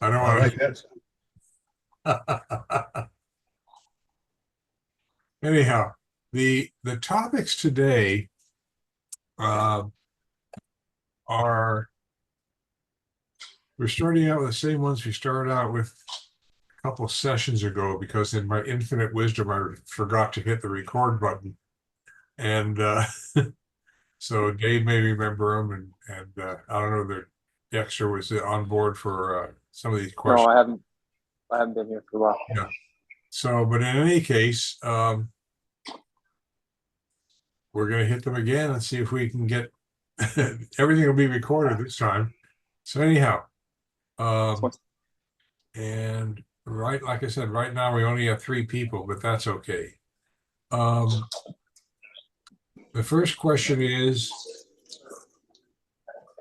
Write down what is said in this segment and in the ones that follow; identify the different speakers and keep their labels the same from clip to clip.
Speaker 1: I don't
Speaker 2: I
Speaker 1: want
Speaker 2: like that.
Speaker 1: to. Anyhow, the topics today uh, are we're starting out with the same ones we started out with a couple of sessions ago because in my infinite wisdom I forgot to hit the record button, and so Dave may remember them, and I don't know that Dexter was on board for some of these
Speaker 3: No,
Speaker 1: questions.
Speaker 3: I haven't been here for a while.
Speaker 1: Yeah. So, but in any case, we're going to hit them again and see if we can get everything will be recorded this time. So anyhow, and right, like I said, right now we only have 3 people, but that's okay. The first question is,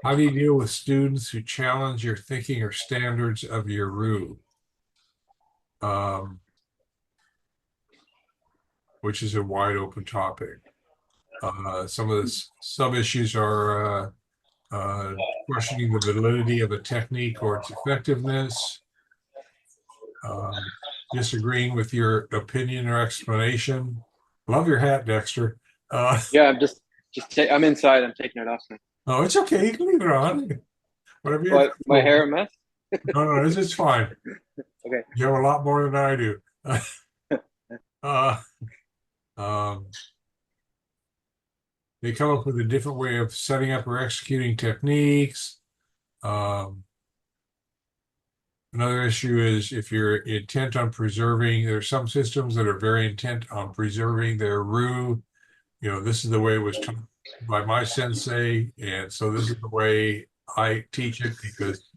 Speaker 1: how do you deal with students who challenge your thinking or standards of your rule? Which is a wide open topic. Some of the sub-issues are questioning the validity of a technique or its effectiveness, disagreeing with your opinion or explanation. Love your hat, Dexter.
Speaker 3: Yeah, I'm inside. I'm taking it off now.
Speaker 1: Oh, it's okay. You can leave it on. Whatever you're
Speaker 3: What, my
Speaker 1: comfortable
Speaker 3: hair
Speaker 1: with.
Speaker 3: a mess?
Speaker 1: No, it's fine.
Speaker 3: Okay.
Speaker 1: You have a lot more than I do. uh, um, they come up with a different way of setting up or executing techniques. Another issue is if you're intent on preserving, there are some systems that are very intent on preserving their rue. You know, this is the way it was taught by my sensei, and so this is the way I teach it because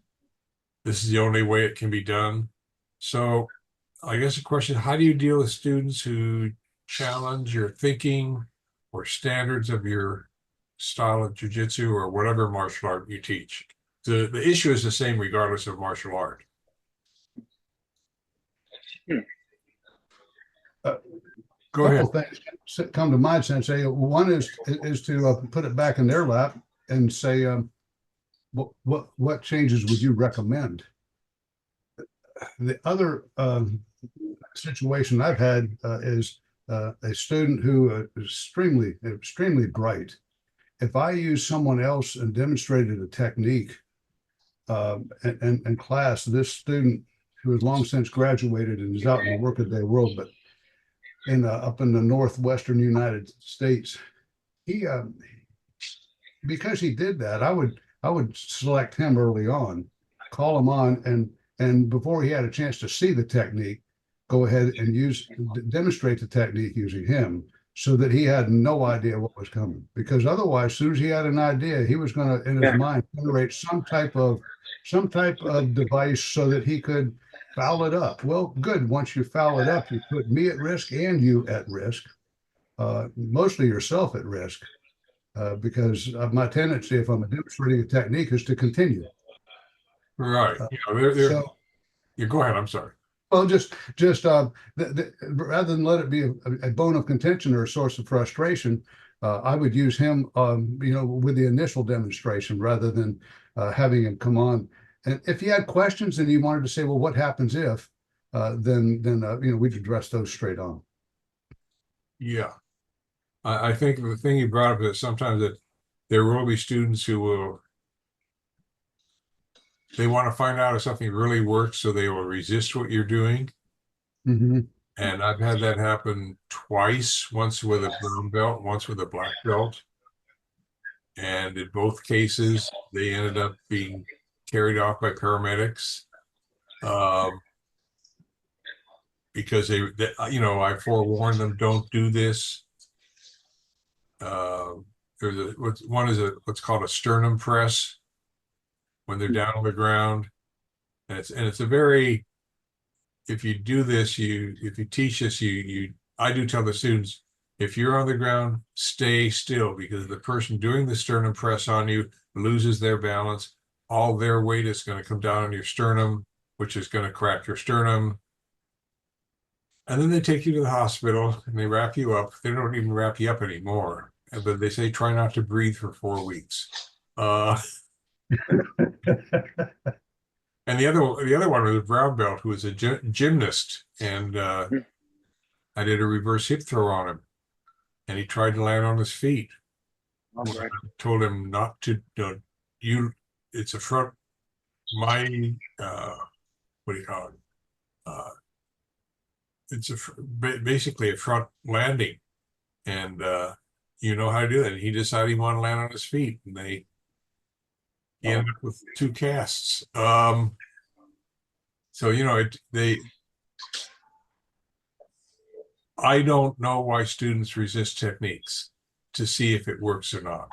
Speaker 1: this is the only way it can be done. So I guess the question, how do you deal with students who challenge your thinking or standards of your style of jujitsu or whatever martial art you teach? The issue is the same regardless of martial art. Go ahead.
Speaker 2: Couple things come to mind, Sensei. One is to put it back in their lap and say, what changes would you recommend? The other situation I've had is a student who is extremely bright. If I use someone else and demonstrated a technique in class, this student who has long since graduated and is out in the workaday world, but up in the northwestern United States, he because he did that, I would select him early on, call him on, and before he had a chance to see the technique, go ahead and demonstrate the technique using him, so that he had no idea what was coming. Because otherwise, as soon as he had an idea, he was going to, in his mind, generate some type of device so that he could foul it up. Well, good. Once you foul it up, you put me at risk and you at risk, mostly yourself at risk, because of my tendency, if I'm demonstrating a technique, is to continue.
Speaker 1: Right. You know,
Speaker 2: So,
Speaker 1: you go ahead. I'm sorry.
Speaker 2: well, just rather than let it be a bone of contention or a source of frustration, I would use him, with the initial demonstration rather than having him come on. And if you had questions and you wanted to say, well, what happens if, then we'd address those straight on.
Speaker 1: Yeah. I think the thing you brought up is sometimes that there will be students who they want to find out if something really works, so they will resist what you're doing.
Speaker 2: Mm-hmm.
Speaker 1: And I've had that happen twice, once with a brown belt, once with a black belt. And in both cases, they ended up being carried off by paramedics. Because I forewarned them, don't do this. There's what's called a sternum press when they're down on the ground. And it's a very, if you do this, if you teach this, I do tell the students, if you're on the ground, stay still, because the person doing the sternum press on you loses their balance. All their weight is going to come down on your sternum, which is going to crack your sternum. And then they take you to the hospital and they wrap you up. They don't even wrap you up anymore, but they say try not to breathe for 4 weeks. And And the other one was a brown belt who was a gymnast, and I did a reverse hip throw on him, and he tried to land on his feet.
Speaker 3: All
Speaker 1: Well,
Speaker 3: right.
Speaker 1: I told him not to. It's a front. My what do you call it? It's basically a front landing, and you know how to do it. And he decided he wanted to land on his feet, and he ended up with 2 casts. So I don't know why students resist techniques to see if it works or not.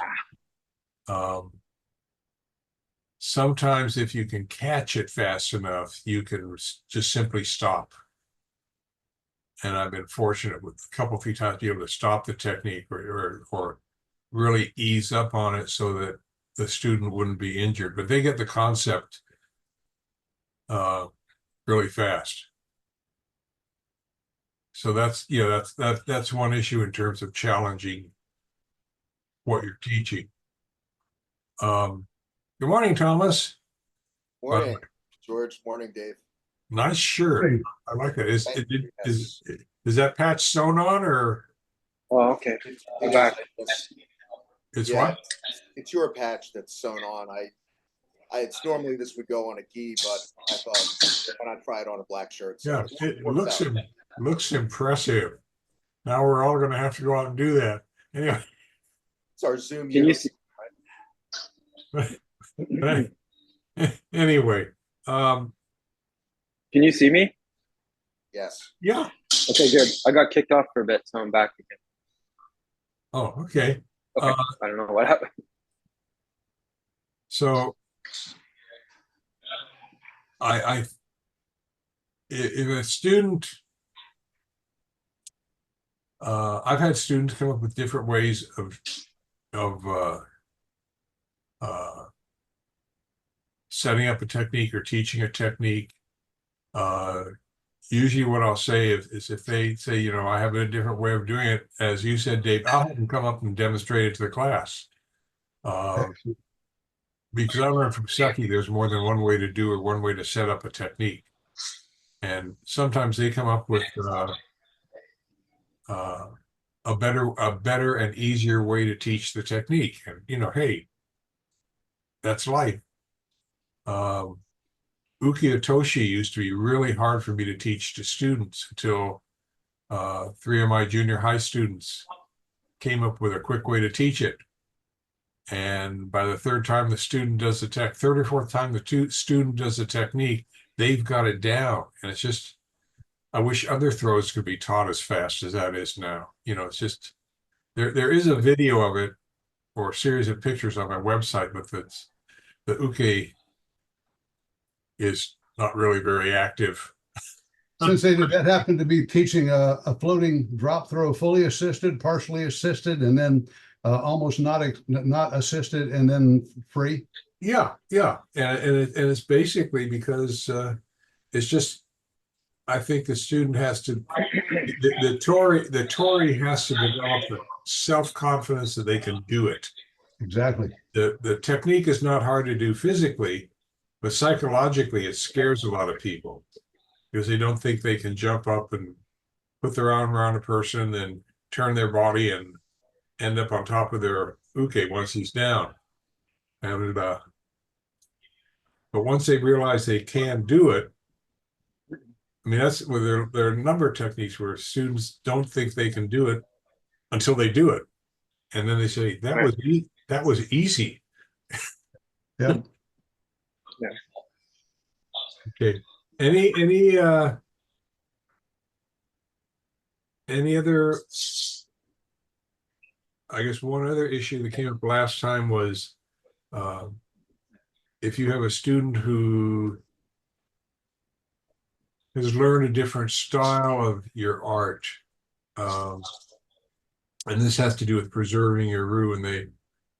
Speaker 1: Sometimes if you can catch it fast enough, you can just simply stop. And I've been fortunate with a couple, 3 times to be able to stop the technique or really ease up on it so that the student wouldn't be injured. But they get the concept really fast. So that's one issue in terms of challenging what you're teaching. Good morning, Thomas.
Speaker 4: Morning, George. Morning, Dave.
Speaker 1: Nice shirt.
Speaker 2: Hey,
Speaker 1: I like that. Is
Speaker 4: Thank you.
Speaker 1: that patch sewn on, or
Speaker 3: Oh, okay. I'm back.
Speaker 1: it's
Speaker 4: Yeah,
Speaker 1: what?
Speaker 4: it's your patch that's sewn on. It's normally this would go on a gi, but I thought why not try it on a black shirt? So
Speaker 1: Yeah, it
Speaker 4: works out.
Speaker 1: looks impressive. Now we're all going to have to go out and do that. Anyway,
Speaker 4: It's our Zoom.
Speaker 3: Can you see?
Speaker 1: anyway,
Speaker 3: Can you see me?
Speaker 4: Yes.
Speaker 1: yeah.
Speaker 3: Okay, good. I got kicked off for a bit, so I'm back again.
Speaker 1: Oh, okay.
Speaker 3: Okay. I don't know what happened.
Speaker 1: So if a student, I've had students come up with different ways of setting up a technique or teaching a technique. Usually what I'll say is if they say, I have a different way of doing it, as you said, Dave, I'll have them come up and demonstrate it to the class. Because I learned from Seki, there's more than one way to do or one way to set up a technique. And sometimes they come up with a better and easier way to teach the technique. And, hey, that's life. Ukiyo-toshi used to be really hard for me to teach to students until 3 of my junior high students came up with a quick way to teach it. And by the 3rd time the student does the 3rd or 4th time the student does the technique, they've got it down. And it's just, I wish other throws could be taught as fast as that is now. It's just, there is a video of it or a series of pictures on my website, but the uke is not really very active.
Speaker 2: Sensei, did that happen to be teaching a floating drop throw, fully assisted, partially assisted, and then almost not assisted, and then free?
Speaker 1: Yeah, and it's basically because it's just, I think the student has to, the Tori has to develop the self-confidence that they can do it.
Speaker 2: Exactly.
Speaker 1: The technique is not hard to do physically, but psychologically it scares a lot of people because they don't think they can jump up and put their arm around a person and turn their body and end up on top of their uke once he's down. And but once they realize they can do it, I mean, that's where there are a number of techniques where students don't think they can do it until they do it, and then they say that was easy.
Speaker 2: Yeah.
Speaker 3: Yeah.
Speaker 1: Okay. Any other? I guess one other issue that came up last time was if you have a student who has learned a different style of your art, and this has to do with preserving your rue, and they,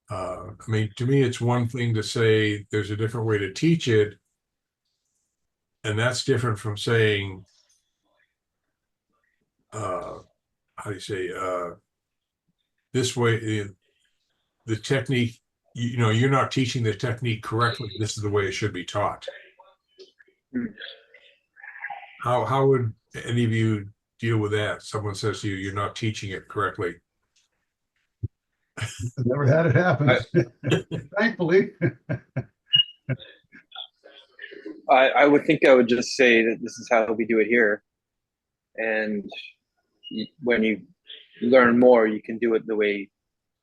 Speaker 1: I mean, to me, it's one thing to say there's a different way to teach it, and that's different from saying, how do you say, this way, the technique, you're not teaching the technique correctly. This is the way it should be taught. How would any of you deal with that? Someone says to you, you're not teaching it correctly.
Speaker 2: I've never had it happen. Thankfully.
Speaker 3: I would think I would just say that this is how we do it here, and when you learn more, you can do it the way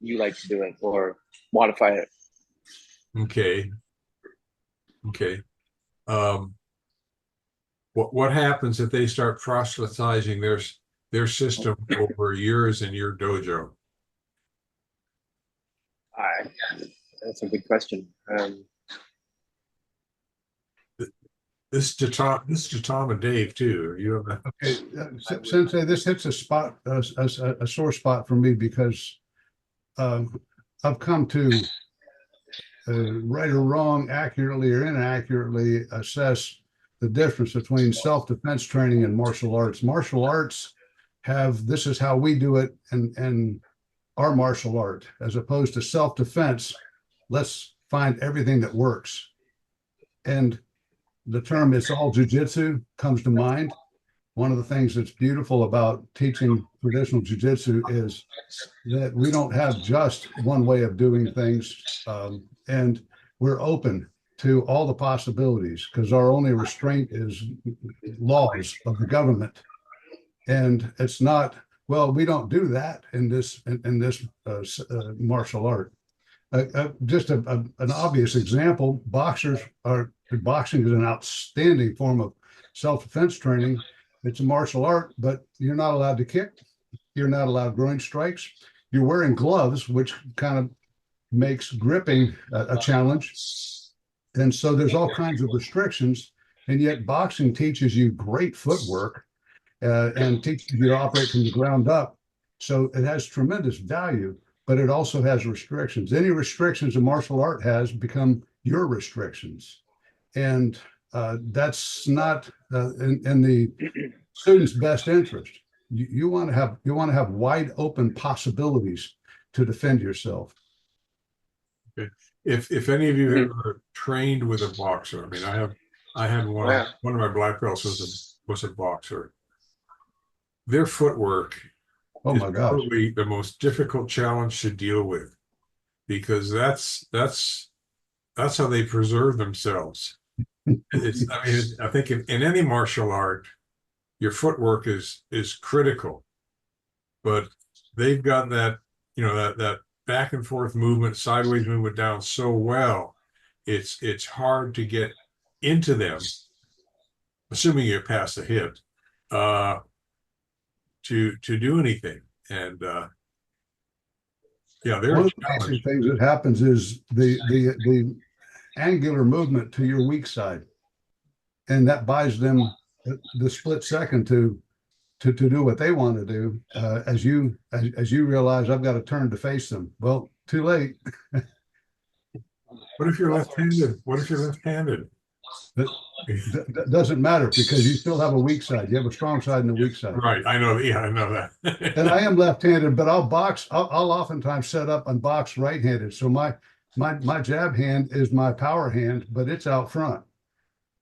Speaker 3: you like to do it or modify it.
Speaker 1: Okay. Okay. What happens if they start proselytizing their system over yours in your dojo?
Speaker 3: That's a good question.
Speaker 1: This is to Tom and Dave too. You have
Speaker 2: Okay, Sensei, this hits a spot, a sore spot for me because I've come to right or wrong, accurately or inaccurately assess the difference between self-defense training and martial arts. Martial arts have, this is how we do it, and our martial art, as opposed to self-defense. Let's find everything that works. And the term "it's all jujitsu" comes to mind. One of the things that's beautiful about teaching traditional jujitsu is that we don't have just one way of doing things, and we're open to all the possibilities because our only restraint is laws of the government. And it's not, well, we don't do that in this martial art. Just an obvious example: boxing is an outstanding form of self-defense training. It's a martial art, but you're not allowed to kick. You're not allowed groin strikes. You're wearing gloves, which kind of makes gripping a challenge. And so there's all kinds of restrictions. And yet boxing teaches you great footwork and teaches you to operate from the ground up. So it has tremendous value, but it also has restrictions. Any restrictions a martial art has become your restrictions. And that's not in the student's best interest. You want to have wide open possibilities to defend yourself.
Speaker 1: Okay. If any of you have ever trained with a boxer, I mean, I had one of my black belts was a boxer. Their footwork
Speaker 2: Oh
Speaker 1: is
Speaker 2: my gosh.
Speaker 1: probably the most difficult challenge to deal with, because that's how they preserve themselves. I mean, I think in any martial art, your footwork is critical, but they've got that, that back and forth movement, sideways movement down so well. It's hard to get into them, assuming you're past the hip, to do anything. And yeah,
Speaker 2: One of the basic things that happens is the angular movement to your weak side, and that buys them the split second to do what they want to do. As you realize, I've got to turn to face them. Well, too late.
Speaker 1: What if you're left-handed? What if you're left-handed?
Speaker 2: That doesn't matter, because you still have a weak side. You have a strong side and a weak side.
Speaker 1: Right. I know. Yeah, I know that.
Speaker 2: And I am left-handed, but I'll oftentimes set up and box right-handed. So my jab hand is my power hand, but it's out front.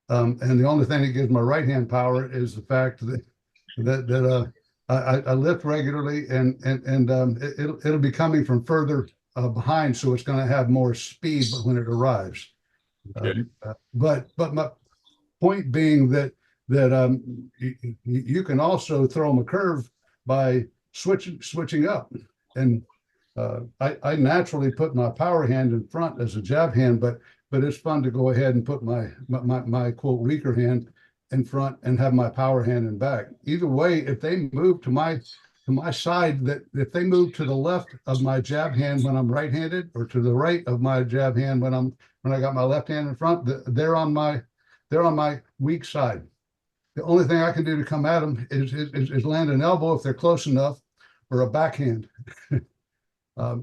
Speaker 2: And the only thing that gives my right hand power is the fact that I lift regularly, and it'll be coming from further behind, so it's going to have more speed when it arrives.
Speaker 1: Okay.
Speaker 2: But my point being that you can also throw them a curve by switching up, and I naturally put my power hand in front as a jab hand, but it's fun to go ahead and put my quote weaker hand in front and have my power hand in back. Either way, if they move to my side, that if they move to the left of my jab hand when I'm right-handed, or to the right of my jab hand when I got my left hand in front, they're on my weak side. The only thing I can do to come at them is land an elbow if they're close enough, or a backhand. Yeah,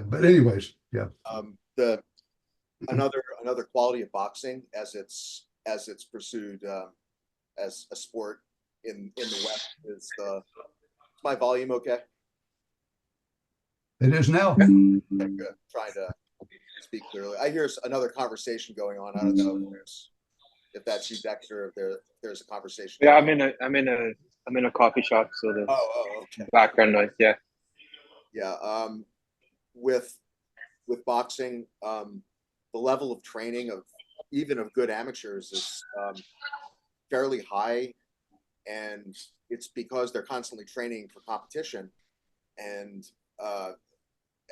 Speaker 2: but anyways, yeah.
Speaker 4: Another quality of boxing, as it's pursued as a sport in the West, is my volume okay?
Speaker 2: It is now.
Speaker 4: Okay, good. Trying to speak clearly. I hear another conversation going on. I don't know if there's if that's you, Dexter, if there's a conversation.
Speaker 3: Yeah, I'm in a coffee shop, so the
Speaker 4: Okay.
Speaker 3: background noise. Yeah.
Speaker 4: Yeah. With boxing, the level of training of even of good amateurs is fairly high, and it's because they're constantly training for competition and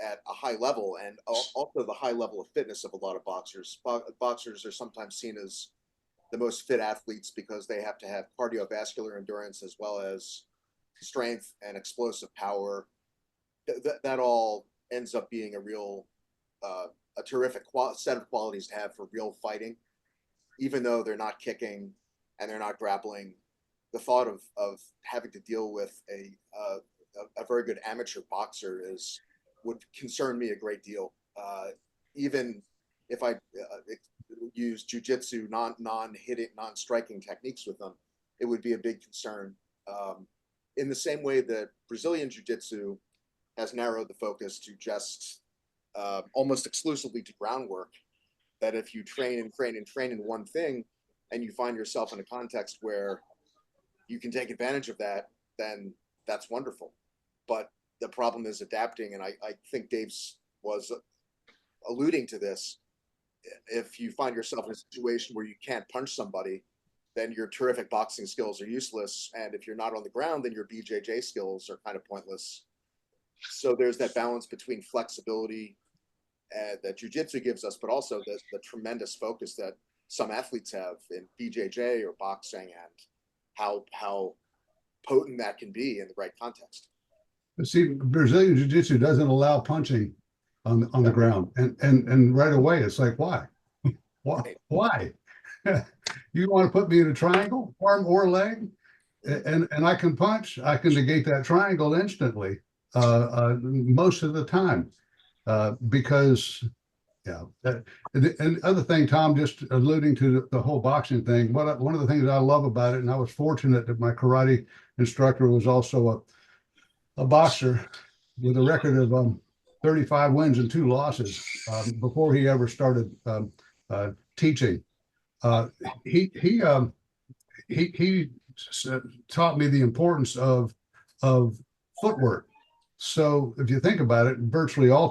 Speaker 4: at a high level, and also the high level of fitness of a lot of boxers. Boxers are sometimes seen as the most fit athletes because they have to have cardiovascular endurance as well as strength and explosive power. That all ends up being a terrific set of qualities to have for real fighting, even though they're not kicking and they're not grappling. The thought of having to deal with a very good amateur boxer would concern me a great deal. Even if I use ju-jitsu, non-hitting, non-striking techniques with them, it would be a big concern. In the same way that Brazilian jiu-jitsu has narrowed the focus to just almost exclusively to groundwork, that if you train and train and train in one thing and you find yourself in a context where you can take advantage of that, then that's wonderful. But the problem is adapting, and I think Dave's was alluding to this. If you find yourself in a situation where you can't punch somebody, then your terrific boxing skills are useless. And if you're not on the ground, then your BJJ skills are kind of pointless. So there's that balance between flexibility that jiu-jitsu gives us, but also the tremendous focus that some athletes have in BJJ or boxing, and how potent that can be in the right context.
Speaker 2: But see, Brazilian Jiu-Jitsu doesn't allow punching on the ground, and right away it's like, why? Why? You want to put me in a triangle, arm or leg, and I can punch. I can negate that triangle instantly, most of the time, because yeah. And other thing, Tom, just alluding to the whole boxing thing. One of the things I love about it, and I was fortunate that my karate instructor was also a boxer with a record of 35 wins and 2 losses before he ever started teaching. He taught me the importance of footwork. So if you think about it, virtually all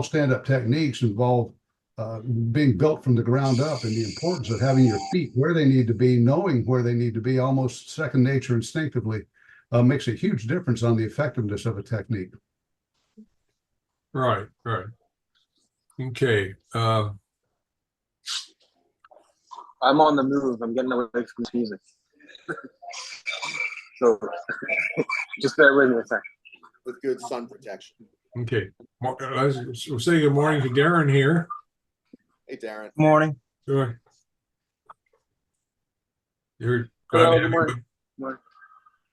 Speaker 2: stand-up techniques involve being built from the ground up, and the importance of having your feet where they need to be, knowing where they need to be, almost second nature instinctively, makes a huge difference on the effectiveness of a technique.
Speaker 1: Right. Okay.
Speaker 3: I'm on the move. I'm getting away from this music. So just bear with me a second.
Speaker 4: With good sun protection.
Speaker 1: Okay. We'll say good morning to Darren here.
Speaker 4: Hey, Darren.
Speaker 5: Morning.
Speaker 1: Sure. You're
Speaker 3: Hello, good morning.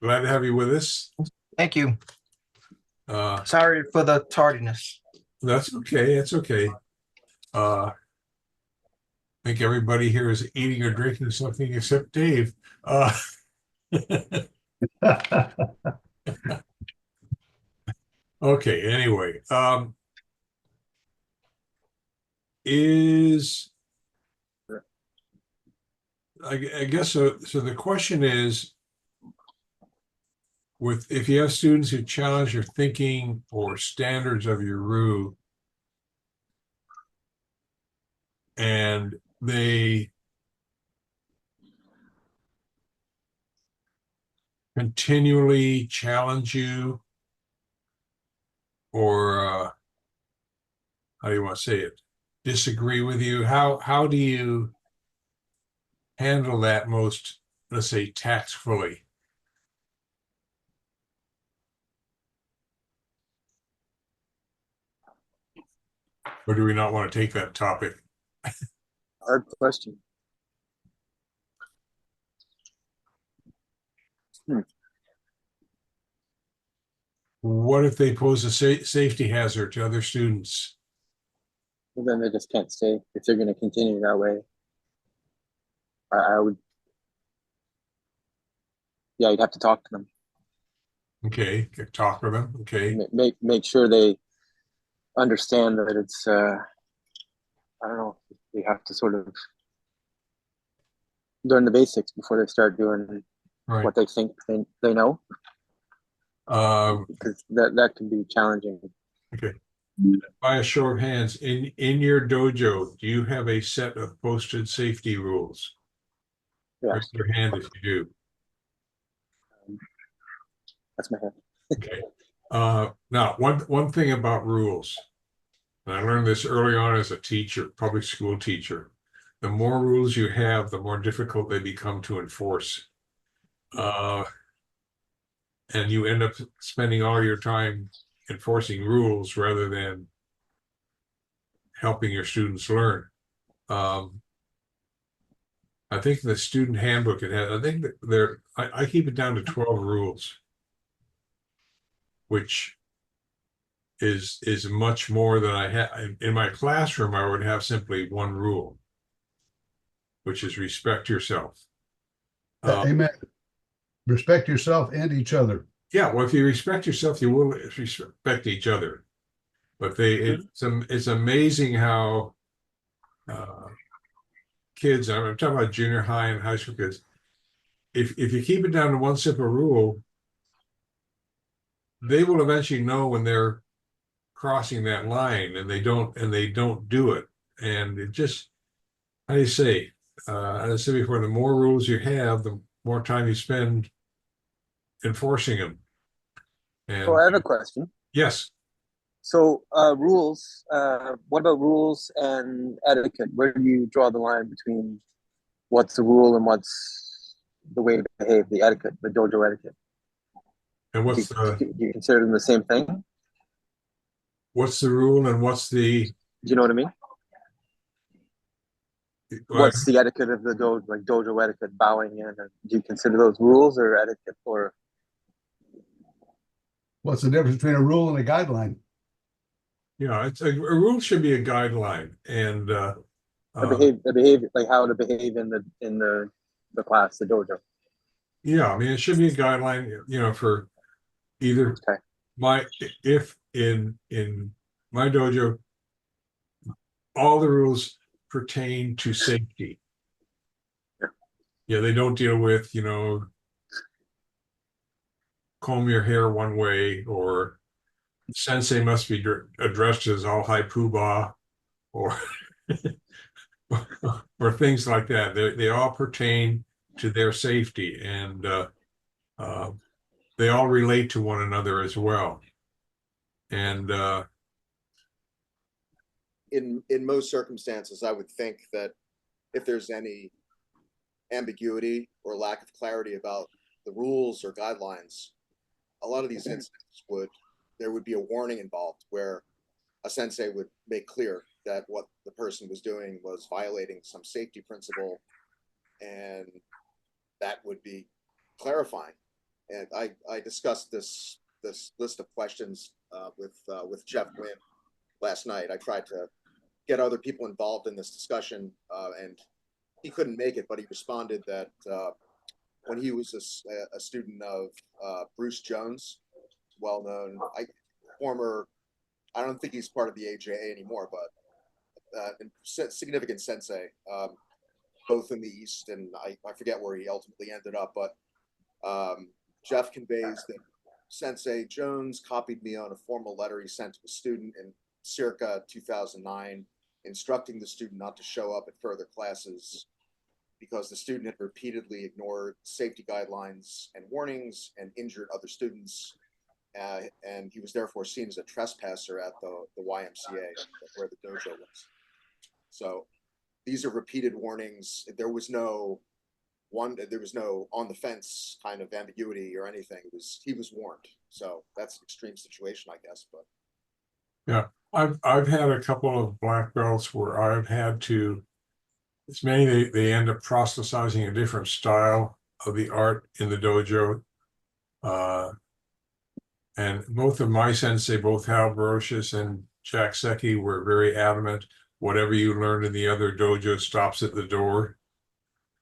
Speaker 1: glad to have you with us.
Speaker 5: Thank you. Sorry for the tardiness.
Speaker 1: That's okay. It's okay. I think everybody here is eating or drinking something except Dave. Okay, anyway, I guess so. So the question is, if you have students who challenge your thinking or standards of your RU, and they continually challenge you, or how do you want to say it, disagree with you, how do you handle that most, let's say, tactfully? Or do we not want to take that topic?
Speaker 3: Hard question.
Speaker 1: What if they pose a safety hazard to other students?
Speaker 3: Well, then they just can't stay if they're going to continue that way. I would, yeah, you'd have to talk to them.
Speaker 1: Okay, talk with them. Okay.
Speaker 3: Make sure they understand that it's, I don't know, you have to sort of learn the basics before they start doing
Speaker 1: Right.
Speaker 3: what they think they know,
Speaker 1: Uh,
Speaker 3: because that can be challenging.
Speaker 1: okay. By a show of hands, in your dojo, do you have a set of posted safety rules?
Speaker 3: Yeah,
Speaker 1: Raise your hand if you do.
Speaker 3: that's my hand.
Speaker 1: Okay. Now, one thing about rules, and I learned this early on as a teacher, public school teacher. The more rules you have, the more difficult they become to enforce. And you end up spending all your time enforcing rules rather than helping your students learn. I think the student handbook it has, I think that I keep it down to 12 rules, which is much more than I have in my classroom. I would have simply one rule, which is respect yourself.
Speaker 2: Amen. Respect yourself and each other.
Speaker 1: Yeah, well, if you respect yourself, you will respect each other. But it's amazing how kids, I'm talking about junior high and high school kids, if you keep it down to one simple rule, they will eventually know when they're crossing that line, and they don't do it. And it just, how do you say, as I said before, the more rules you have, the more time you spend enforcing them. And
Speaker 3: So I have a question.
Speaker 1: yes.
Speaker 3: So rules, what about rules and etiquette? Where do you draw the line between what's the rule and what's the way to behave, the etiquette, the dojo etiquette?
Speaker 1: And
Speaker 3: Do you consider them the same thing? Do
Speaker 1: what's the rule and what's the,
Speaker 3: you know what I mean? What's the etiquette of the dojo, like dojo etiquette, bowing in? Do you consider those rules or etiquette, or
Speaker 2: What's the difference between a rule and a guideline?
Speaker 1: it's a rule should be a guideline, and
Speaker 3: a behavior, like how to behave in the class, the dojo?
Speaker 1: yeah, I mean, it should be a guideline, for either
Speaker 3: Okay.
Speaker 1: if in my dojo, all the rules pertain to safety. Yeah, they don't deal with, comb your hair one way, or sensei must be addressed as all high poobah, or or things like that. They all pertain to their safety, and they all relate to one another as well. And
Speaker 4: in most circumstances, I would think that if there's any ambiguity or lack of clarity about the rules or guidelines, a lot of these incidents there would be a warning involved where a sensei would make clear that what the person was doing was violating some safety principle, and that would be clarifying. And I discussed this list of questions with Jeff Wynn last night. I tried to get other people involved in this discussion, and he couldn't make it, but he responded that when he was a student of Bruce Jones, well-known I don't think he's part of the AJA anymore, but significant sensei, both in the East, and I forget where he ultimately ended up, but Jeff conveys that Sensei Jones copied me on a formal letter he sent to a student in circa 2009, instructing the student not to show up at further classes because the student had repeatedly ignored safety guidelines and warnings and injured other students. And he was therefore seen as a trespasser at the YMCA, where the dojo was. So these are repeated warnings. There was no on the fence kind of ambiguity or anything. He was warned. So that's an extreme situation, I guess. But
Speaker 1: yeah, I've had a couple of black belts where I've had to. It's mainly they end up proselytizing a different style of the art in the dojo. And both of my sensei, both Hal Brocious and Jack Secchi, were very adamant. Whatever you learn in the other dojo stops at the door.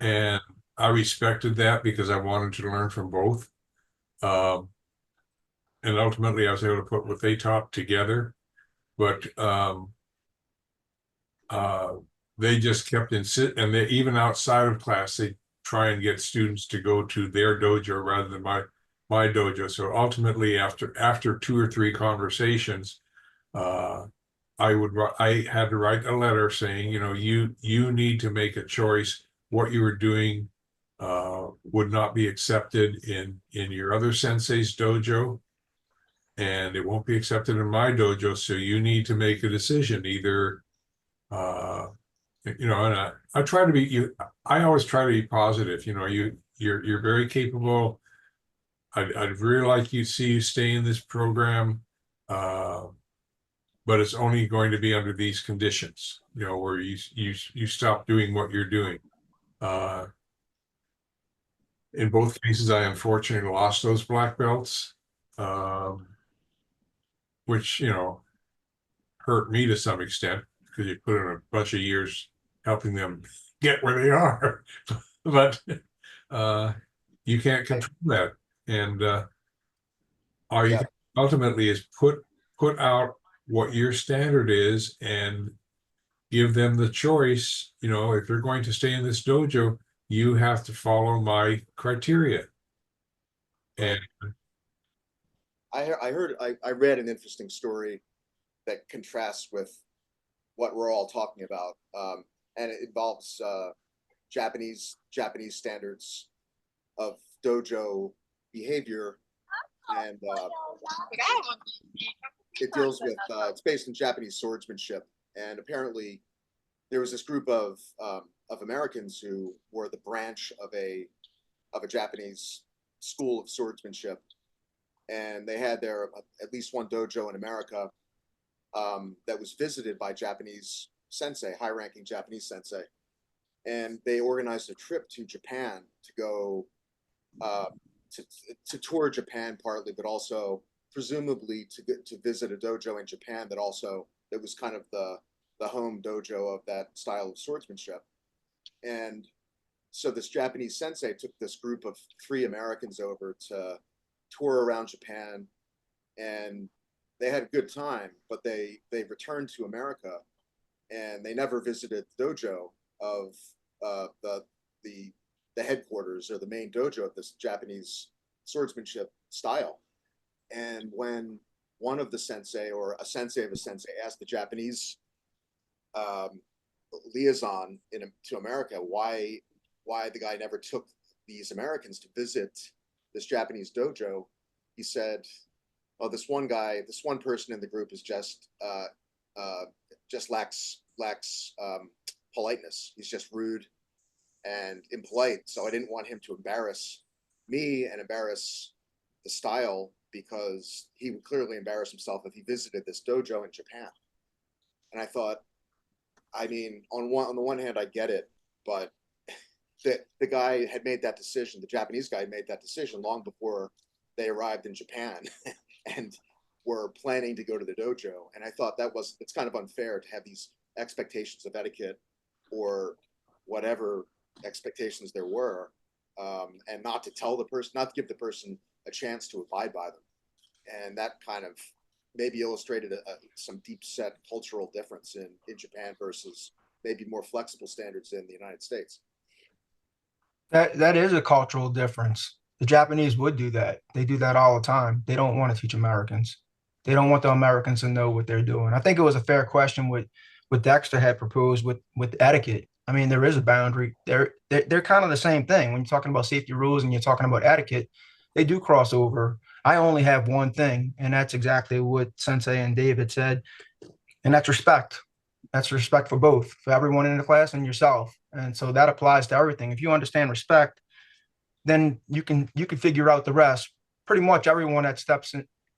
Speaker 1: And I respected that because I wanted to learn from both. And ultimately I was able to put what they taught together. But they just kept and they even outside of class, try and get students to go to their dojo rather than my dojo. So ultimately, after 2 or 3 conversations, I had to write a letter saying, you need to make a choice. What you were doing would not be accepted in your other sensei's dojo, and it won't be accepted in my dojo. So you need to make a decision. Either, and I try to be I always try to be positive. You're very capable. I'd really like you to see you stay in this program, but it's only going to be under these conditions. Where you stop doing what you're doing. In both cases, I unfortunately lost those black belts, which hurt me to some extent because you put in a bunch of years helping them get where they are, but you can't control that. And all you can ultimately is put out what your standard is and give them the choice. If they're going to stay in this dojo, you have to follow my criteria. And
Speaker 4: I read an interesting story that contrasts with what we're all talking about, and it involves Japanese standards of dojo behavior, and it deals with it's based in Japanese swordsmanship, and apparently there was this group of Americans who were the branch of a Japanese school of swordsmanship, and they had at least one dojo in America that was visited by Japanese sensei, high-ranking Japanese sensei, and they organized a trip to Japan to go to tour Japan partly, but also presumably to visit a dojo in Japan that was kind of the home dojo of that style of swordsmanship. And so this Japanese sensei took this group of 3 Americans over to tour around Japan, and they had a good time, but they returned to America and they never visited the dojo of the headquarters or the main dojo of this Japanese swordsmanship style. And when one of the sensei or a sensei of a sensei asked the Japanese liaison to America why the guy never took these Americans to visit this Japanese dojo, he said, "Oh, this one person in the group is just lacks politeness. He's just rude and impolite. So I didn't want him to embarrass me and embarrass the style, because he would clearly embarrass himself if he visited this dojo in Japan." And I thought, I mean, on the one hand, I get it, but the guy had made that decision. The Japanese guy made that decision long before they arrived in Japan and were planning to go to the dojo. And I thought it's kind of unfair to have these expectations of etiquette or whatever expectations there were, and not to give the person a chance to abide by them. And that kind of maybe illustrated some deep set cultural difference in Japan versus maybe more flexible standards in the United States.
Speaker 5: That is a cultural difference. The Japanese would do that. They do that all the time. They don't want to teach Americans. They don't want the Americans to know what they're doing. I think it was a fair question what Dexter had proposed with etiquette. I mean, there is a boundary. They're kind of the same thing. When you're talking about safety rules and you're talking about etiquette, they do cross over. I only have one thing, and that's exactly what Sensei and David said, and that's respect. That's respect for both, for everyone in the class and yourself. And so that applies to everything. If you understand respect, then you can figure out the rest. Pretty much everyone that steps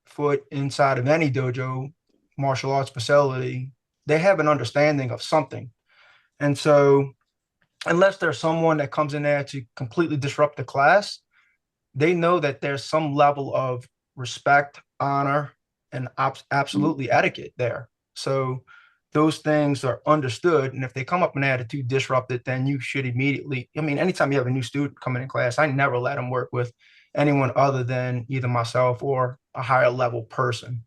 Speaker 5: foot inside of any dojo, martial arts facility, they have an understanding of something. And so unless there's someone that comes in there to completely disrupt the class, they know that there's some level of respect, honor, and absolutely etiquette there. So those things are understood. And if they come up in attitude disrupt it, then you should immediately, I mean, anytime you have a new student coming in class, I never let them work with anyone other than either myself or a higher level person.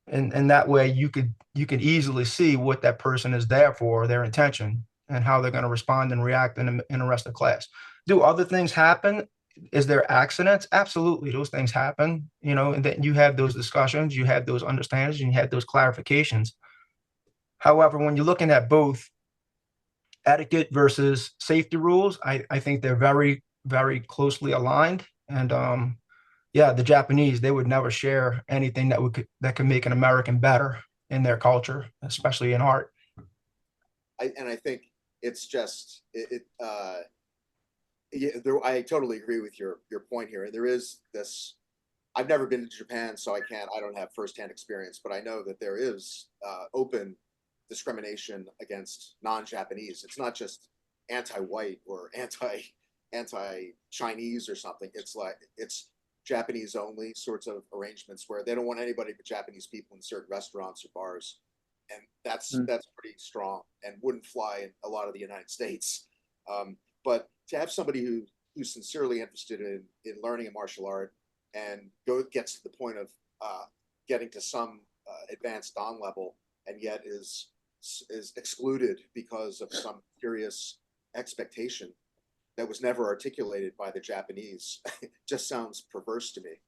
Speaker 5: And that way you could easily see what that person is there for, their intention. and how they're going to respond and react in the rest of the class. Do other things happen? Is there accidents? Absolutely, those things happen, you know, and then you have those discussions, you have those understandings, and you have those clarifications. However, when you're looking at both etiquette versus safety rules, I think they're very, very closely aligned. And yeah, the Japanese, they would never share anything that could make an American better in their culture, especially in art.
Speaker 4: I think it's just yeah, I totally agree with your point here. There is this. I've never been to Japan, so I don't have firsthand experience, but I know that there is open discrimination against non-Japanese. It's not just anti-white or anti-Chinese or something. It's like it's Japanese only sorts of arrangements where they don't want anybody but Japanese people in certain restaurants or bars, and that's pretty strong and wouldn't fly in a lot of the United States. But to have somebody who's sincerely interested in learning a martial art and gets to the point of getting to some advanced Dan level, and yet is excluded because of some curious expectation that was never articulated by the Japanese, just sounds perverse to me.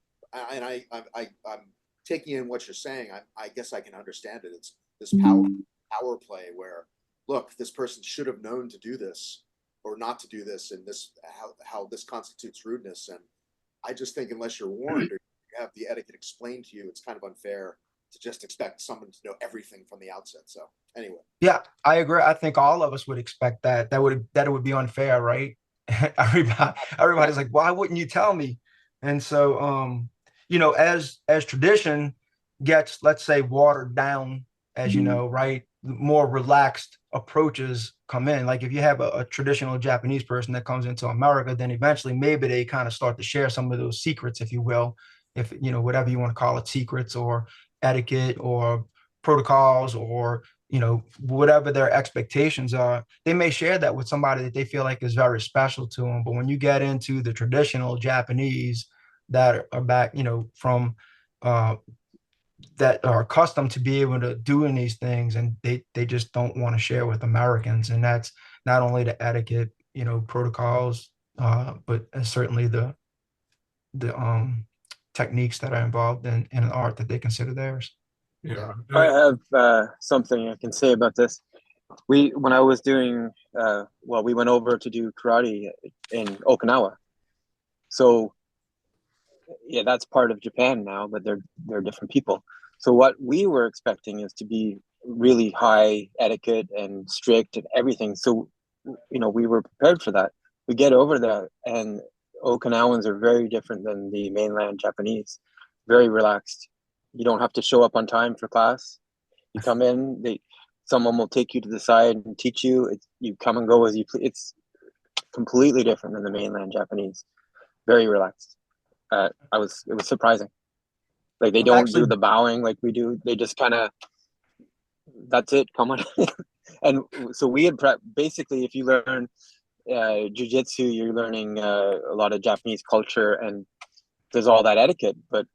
Speaker 4: And I'm taking in what you're saying. I guess I can understand it. It's this power play where, look, this person should have known to do this or not to do this, and this how this constitutes rudeness. And I just think unless you're warned or you have the etiquette explained to you, it's kind of unfair to just expect someone to know everything from the outset. So anyway.
Speaker 5: Yeah, I agree. I think all of us would expect that. That it would be unfair, right? Everybody's like, why wouldn't you tell me? And so you know, as tradition gets, let's say, watered down, as you know, right, more relaxed approaches come in. Like if you have a traditional Japanese person that comes into America, then eventually maybe they kind of start to share some of those secrets, if you will, if you know, whatever you want to call it, secrets or etiquette or protocols, or you know, whatever their expectations are. They may share that with somebody that they feel like is very special to them. But when you get into the traditional Japanese that are back, you know, from that are accustomed to be able to doing these things, and they just don't want to share with Americans. And that's not only the etiquette, you know, protocols, but certainly the techniques that are involved in an art that they consider theirs.
Speaker 1: Yeah.
Speaker 3: I have something I can say about this. When I was doing, we went over to do karate in Okinawa. So yeah, that's part of Japan now, but they're different people. So what we were expecting is to be really high etiquette and strict and everything. So, you know, we were prepared for that. We get over there, and Okinawans are very different than the mainland Japanese. Very relaxed. You don't have to show up on time for class. You come in, someone will take you to the side and teach you. You come and go as you please. It's completely different than the mainland Japanese. Very relaxed. It was surprising. Like they don't do the bowing like we do. They just kind of, that's it. Come on. And so we had basically, if you learn ju-jitsu, you're learning a lot of Japanese culture, and there's all that etiquette. But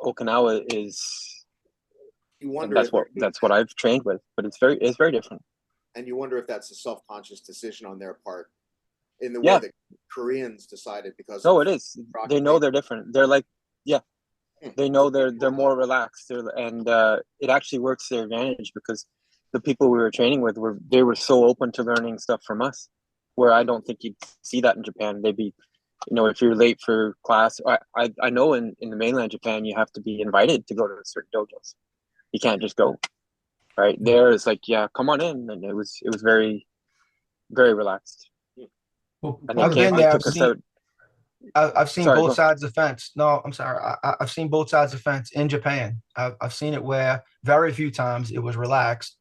Speaker 3: Okinawa is,
Speaker 4: you wonder
Speaker 3: that's what I've trained with. But it's very different.
Speaker 4: And you wonder if that's a self-conscious decision on their part, in the way that Koreans decided, because
Speaker 3: it is. They know they're different. They're like, they know they're more relaxed, and it actually works to their advantage, because the people we were training with were so open to learning stuff from us, where I don't think you'd see that in Japan. They'd be, you know, if you're late for class, I know in the mainland Japan you have to be invited to go to certain dojos. You can't just go. Right there, it's like, yeah, come on in, and it was very, very relaxed.
Speaker 2: Well,
Speaker 3: And they took us out.
Speaker 5: I've seen both sides of the fence. No, I'm sorry. I've seen both sides of the fence in Japan. I've seen it where very few times it was relaxed.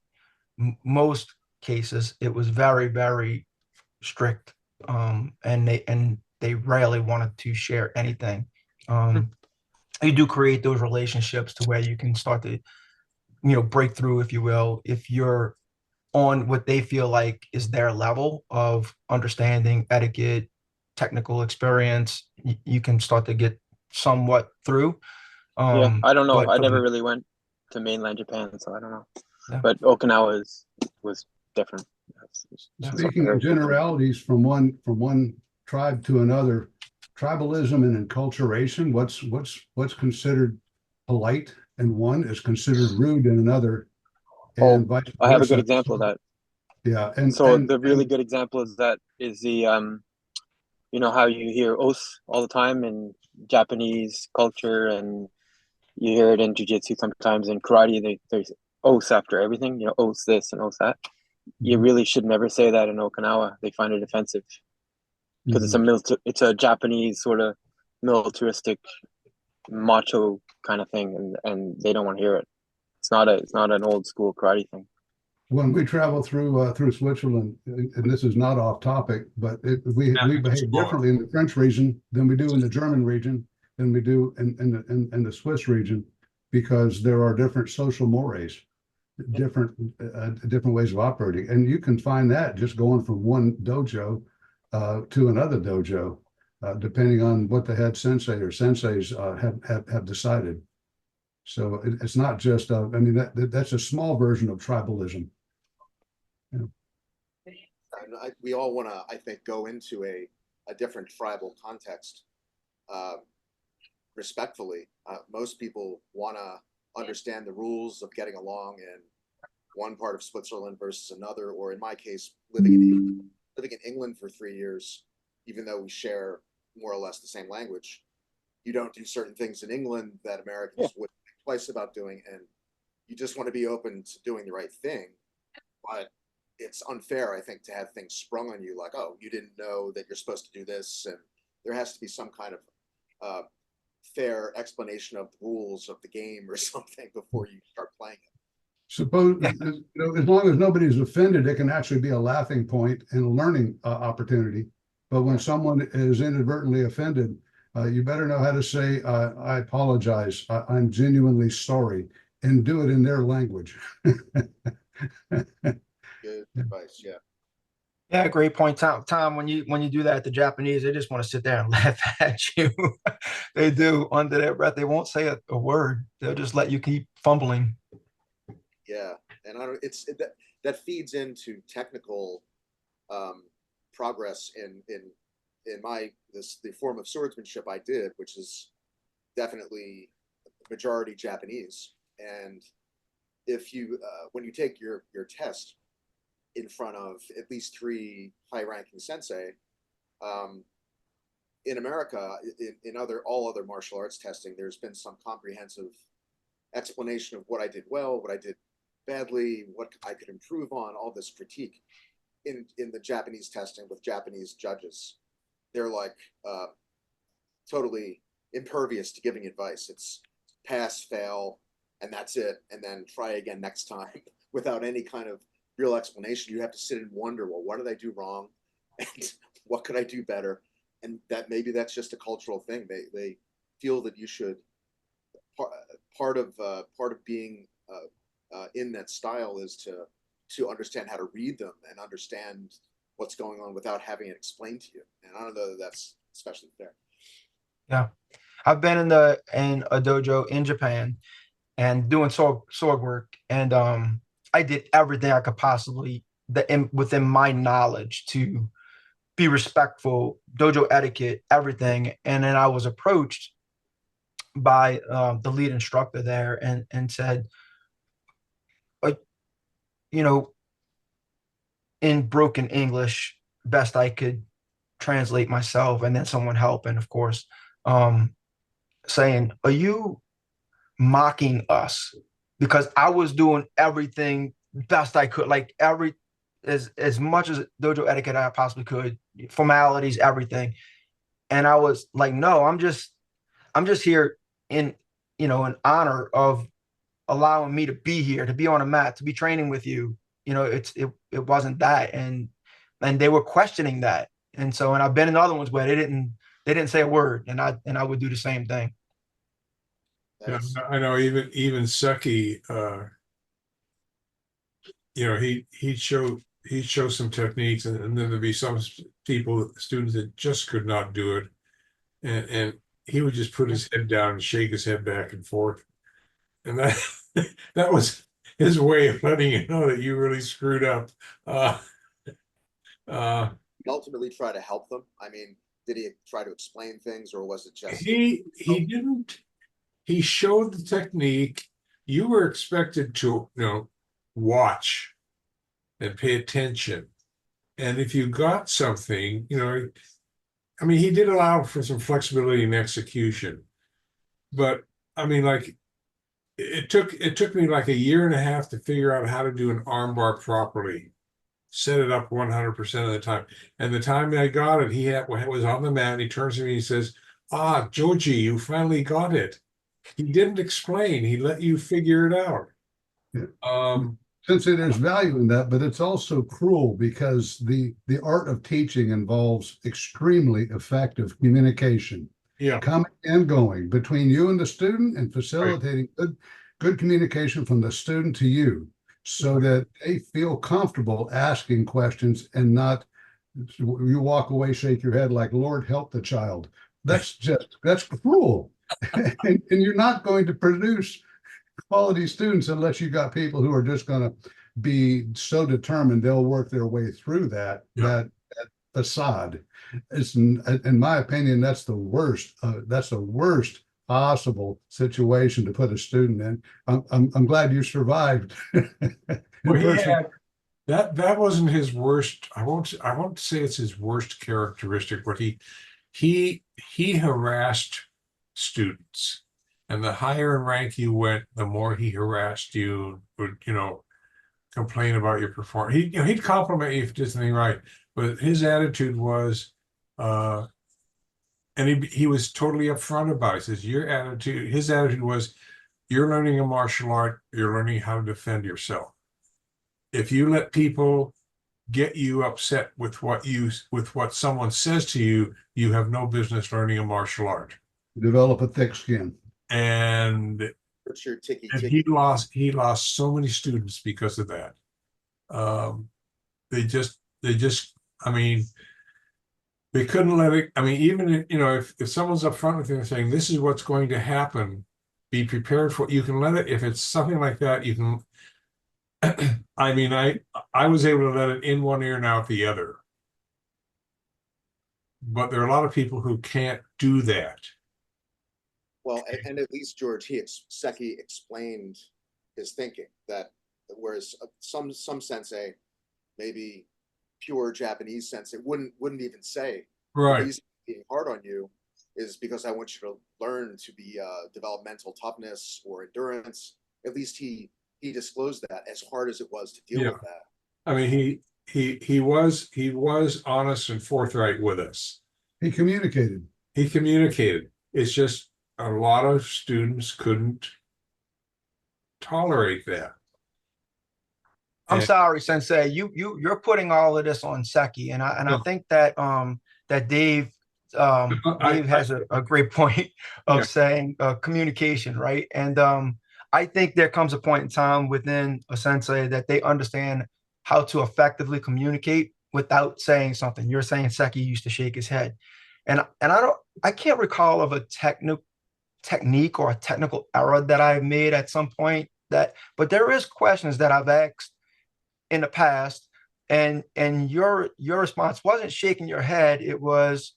Speaker 5: Most cases it was very, very strict. And they rarely wanted to share anything. You do create those relationships to where you can start to, you know, break through, if you will, if you're on what they feel like is their level of understanding, etiquette, technical experience. You can start to get somewhat through.
Speaker 3: I don't know. I never really went to mainland Japan, so I don't know. Yeah. But Okinawa was different.
Speaker 2: Speaking of generalities from one tribe to another, tribalism and enculturation, what's considered polite in one is considered rude in another, and vice versa.
Speaker 3: I have a good example of that.
Speaker 2: Yeah, and
Speaker 3: the really good example is the you know how you hear oaths all the time in Japanese culture, and you hear it in jiu-jitsu sometimes. In karate, there's oaths after everything, you know, oaths this and oaths that. You really should never say that in Okinawa. They find it offensive because it's a Japanese sort of militaristic macho kind of thing, and they don't want to hear it. It's not an old school karate thing.
Speaker 2: When we travel through Switzerland, and this is not off topic, but we behave differently in the French region than we do in the German region than we do in the Swiss region, because there are different social mores, different ways of operating, and you can find that just going from one dojo to another dojo, depending on what the head sensei or senseis have decided. So it's not just I mean that's a small version of tribalism.
Speaker 4: We all want to, I think, go into a different tribal context respectfully. Most people want to understand the rules of getting along in one part of Switzerland versus another, or in my case, living in England for 3 years, even though we share more or less the same language. You don't do certain things in England that Americans would think twice about doing, and you just want to be open to doing the right thing. But it's unfair, I think, to have things sprung on you like, oh, you didn't know that you're supposed to do this, and there has to be some kind of fair explanation of the rules of the game or something before you start playing it.
Speaker 2: Suppose, you know, as long as nobody's offended, it can actually be a laughing point and a learning opportunity. But when someone is inadvertently offended, you better know how to say, I apologize, I'm genuinely sorry, and do it in their language.
Speaker 4: Good advice, yeah.
Speaker 5: Yeah, great point, Tom. When you do that, the Japanese, they just want to sit there and laugh at you. They do under their breath. They won't say a word. They'll just let you keep fumbling.
Speaker 4: Yeah, and that feeds into technical progress in the form of swordsmanship I did, which is definitely majority Japanese. And if you when you take your test in front of at least 3 high-ranking sensei, in America, in all other martial arts testing, there's been some comprehensive explanation of what I did well, what I did badly, what I could improve on, all this critique. In the Japanese testing with Japanese judges, they're like totally impervious to giving advice. It's pass, fail, and that's it, and then try again next time without any kind of real explanation. You have to sit and wonder, well, what did I do wrong, and what could I do better? And that maybe that's just a cultural thing. They feel that you should part of being in that style is to understand how to read them and understand what's going on without having it explained to you. And I don't know that that's especially fair.
Speaker 5: Yeah, I've been in a dojo in Japan and doing sword work, and I did everything I could possibly within my knowledge to be respectful, dojo etiquette, everything. And then I was approached by the lead instructor there and said, you know, in broken English, best I could translate myself, and then someone helping, of course, saying, are you mocking us? Because I was doing everything best I could, like as much as dojo etiquette I possibly could, formalities, everything. And I was like, no, I'm just here in honor of allowing me to be here, to be on a mat, to be training with you. You know, it wasn't that, and they were questioning that, and I've been in other ones where they didn't say a word, and I would do the same thing.
Speaker 1: Yeah, I know even Seki, you know, he'd show some techniques, and then there'd be some students that just could not do it, and he would just put his head down and shake his head back and forth, and that was his way of letting you know that you really screwed up.
Speaker 4: ultimately try to help them? I mean, did he try to explain things, or was it just
Speaker 1: he didn't. He showed the technique. You were expected to, watch and pay attention. And if you got something, I mean, he did allow for some flexibility in execution, but I mean, like it took me like a year and a half to figure out how to do an armbar properly, set it up 100% of the time. And the time I got it, was on the mat, and he turns to me and he says, "Ah, Joji, you finally got it." He didn't explain. He let you figure it out.
Speaker 2: Yeah. Since there's value in that, but it's also cruel because the art of teaching involves extremely effective communication, coming and going between you and the student, and facilitating good communication from the student to you, so that they feel comfortable asking questions and not you walk away, shake your head like, Lord help the child. That's cruel. and you're not going to produce quality students unless you got people who are just going to be so determined they'll work their way through that facade. It's, in my opinion, that's the worst. That's the worst possible situation to put a student in. I'm glad you survived.
Speaker 1: Well, that wasn't his worst. I won't say it's his worst characteristic, but he harassed students. And the higher in rank you went, the more he harassed you, would, complain about your performance. He'd compliment you if you did something right, but his attitude was, and he was totally upfront about it. He says, his attitude was, you're learning a martial art, you're learning how to defend yourself. If you let people get you upset with what someone says to you, you have no business learning a martial art.
Speaker 2: Develop a thick skin.
Speaker 1: And
Speaker 4: what's your ticky?
Speaker 1: he lost so many students because of that. They just, I mean, they couldn't let it. I mean, even if someone's upfront with you and saying this is what's going to happen, be prepared for it. You can let it. If it's something like that, you can. I mean, I was able to let it in one ear and out the other, but there are a lot of people who can't do that.
Speaker 4: Well, and at least George, Seki explained his thinking, that whereas some sensei, maybe pure Japanese sensei, wouldn't even say,
Speaker 1: right,
Speaker 4: the reason being hard on you is because I want you to learn to be develop mental toughness or endurance. At least he disclosed that, as hard as it was to deal with that.
Speaker 1: I mean, he was honest and forthright with us.
Speaker 2: He communicated.
Speaker 1: It's just a lot of students couldn't tolerate that.
Speaker 5: I'm sorry, Sensei. You're putting all of this on Seki, and I think that that Dave has a great point of saying communication, right? And I think there comes a point in time within a sensei that they understand how to effectively communicate without saying something. You're saying Seki used to shake his head, and I can't recall of a technique or a technical error that I've made at some point, but there is questions that I've asked in the past, and your response wasn't shaking your head. It was,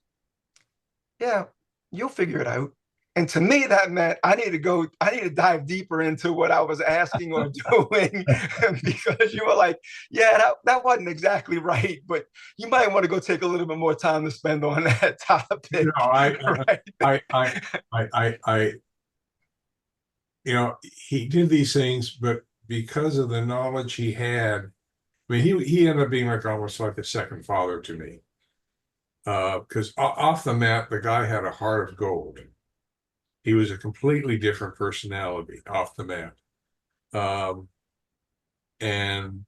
Speaker 5: yeah, you'll figure it out. And to me, that meant I need to dive deeper into what I was asking or doing, because you were like, yeah, that wasn't exactly right, but you might want to go take a little bit more time to spend on that topic.
Speaker 1: He did these things, but because of the knowledge he had, I mean, he ended up being almost like a second father to me. Because off the mat, the guy had a heart of gold. He was a completely different personality off the mat. And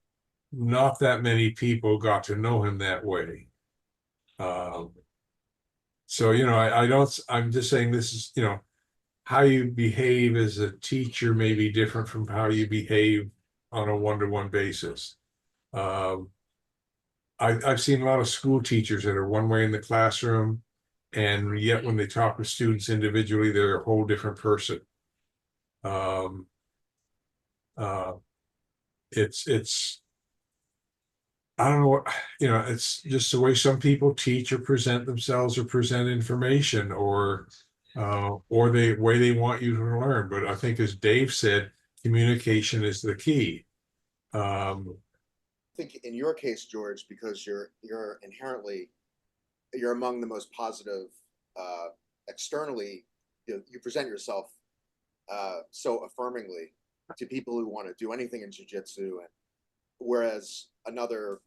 Speaker 1: not that many people got to know him that way. So, I'm just saying this is, how you behave as a teacher may be different from how you behave on a one-to-one basis. I've seen a lot of school teachers that are one way in the classroom, and yet when they talk with students individually, they're a whole different person. It's I don't know what, it's just the way some people teach or present themselves or present information or the way they want you to learn. But I think, as Dave said, communication is the key.
Speaker 4: I think in your case, George, because you're inherently, you're among the most positive externally, you present yourself so affirmingly to people who want to do anything in jiu-jitsu, and whereas another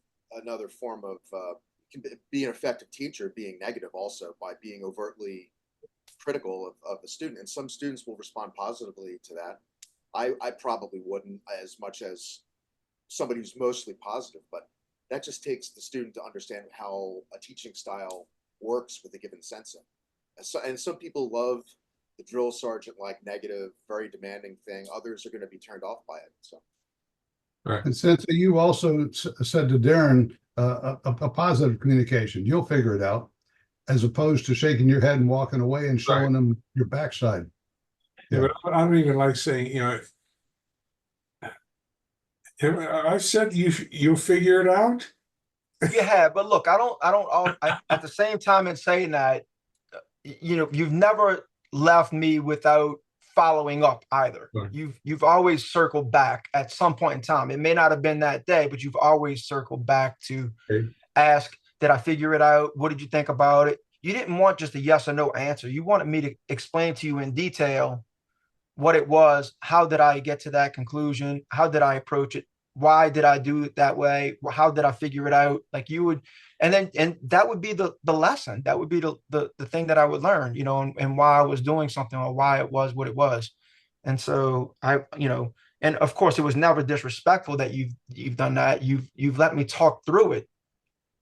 Speaker 4: form of can be an effective teacher being negative also by being overtly critical of the student, and some students will respond positively to that. I probably wouldn't as much as somebody who's mostly positive, but that just takes the student to understand how a teaching style works with a given sensei. And some people love the drill sergeant like negative, very demanding thing. Others are going to be turned off by it. So,
Speaker 1: Right.
Speaker 2: And since you also said to Darren, a positive communication, you'll figure it out, as opposed to shaking your head and walking away and showing them your backside.
Speaker 1: Yeah, but I don't even like saying, I said you'll figure it out.
Speaker 5: Yeah, but look, at the same time in saying that, you've never left me without following up either.
Speaker 1: Right.
Speaker 5: You've always circled back at some point in time. It may not have been that day, but you've always circled back to ask, did I figure it out? What did you think about it? You didn't want just a yes or no answer. You wanted me to explain to you in detail what it was. How did I get to that conclusion? How did I approach it? Why did I do it that way? How did I figure it out? Like you would, and that would be the lesson. That would be the thing that I would learn, and why I was doing something or why it was what it was. And so and of course it was never disrespectful that you've done that. You've let me talk through it,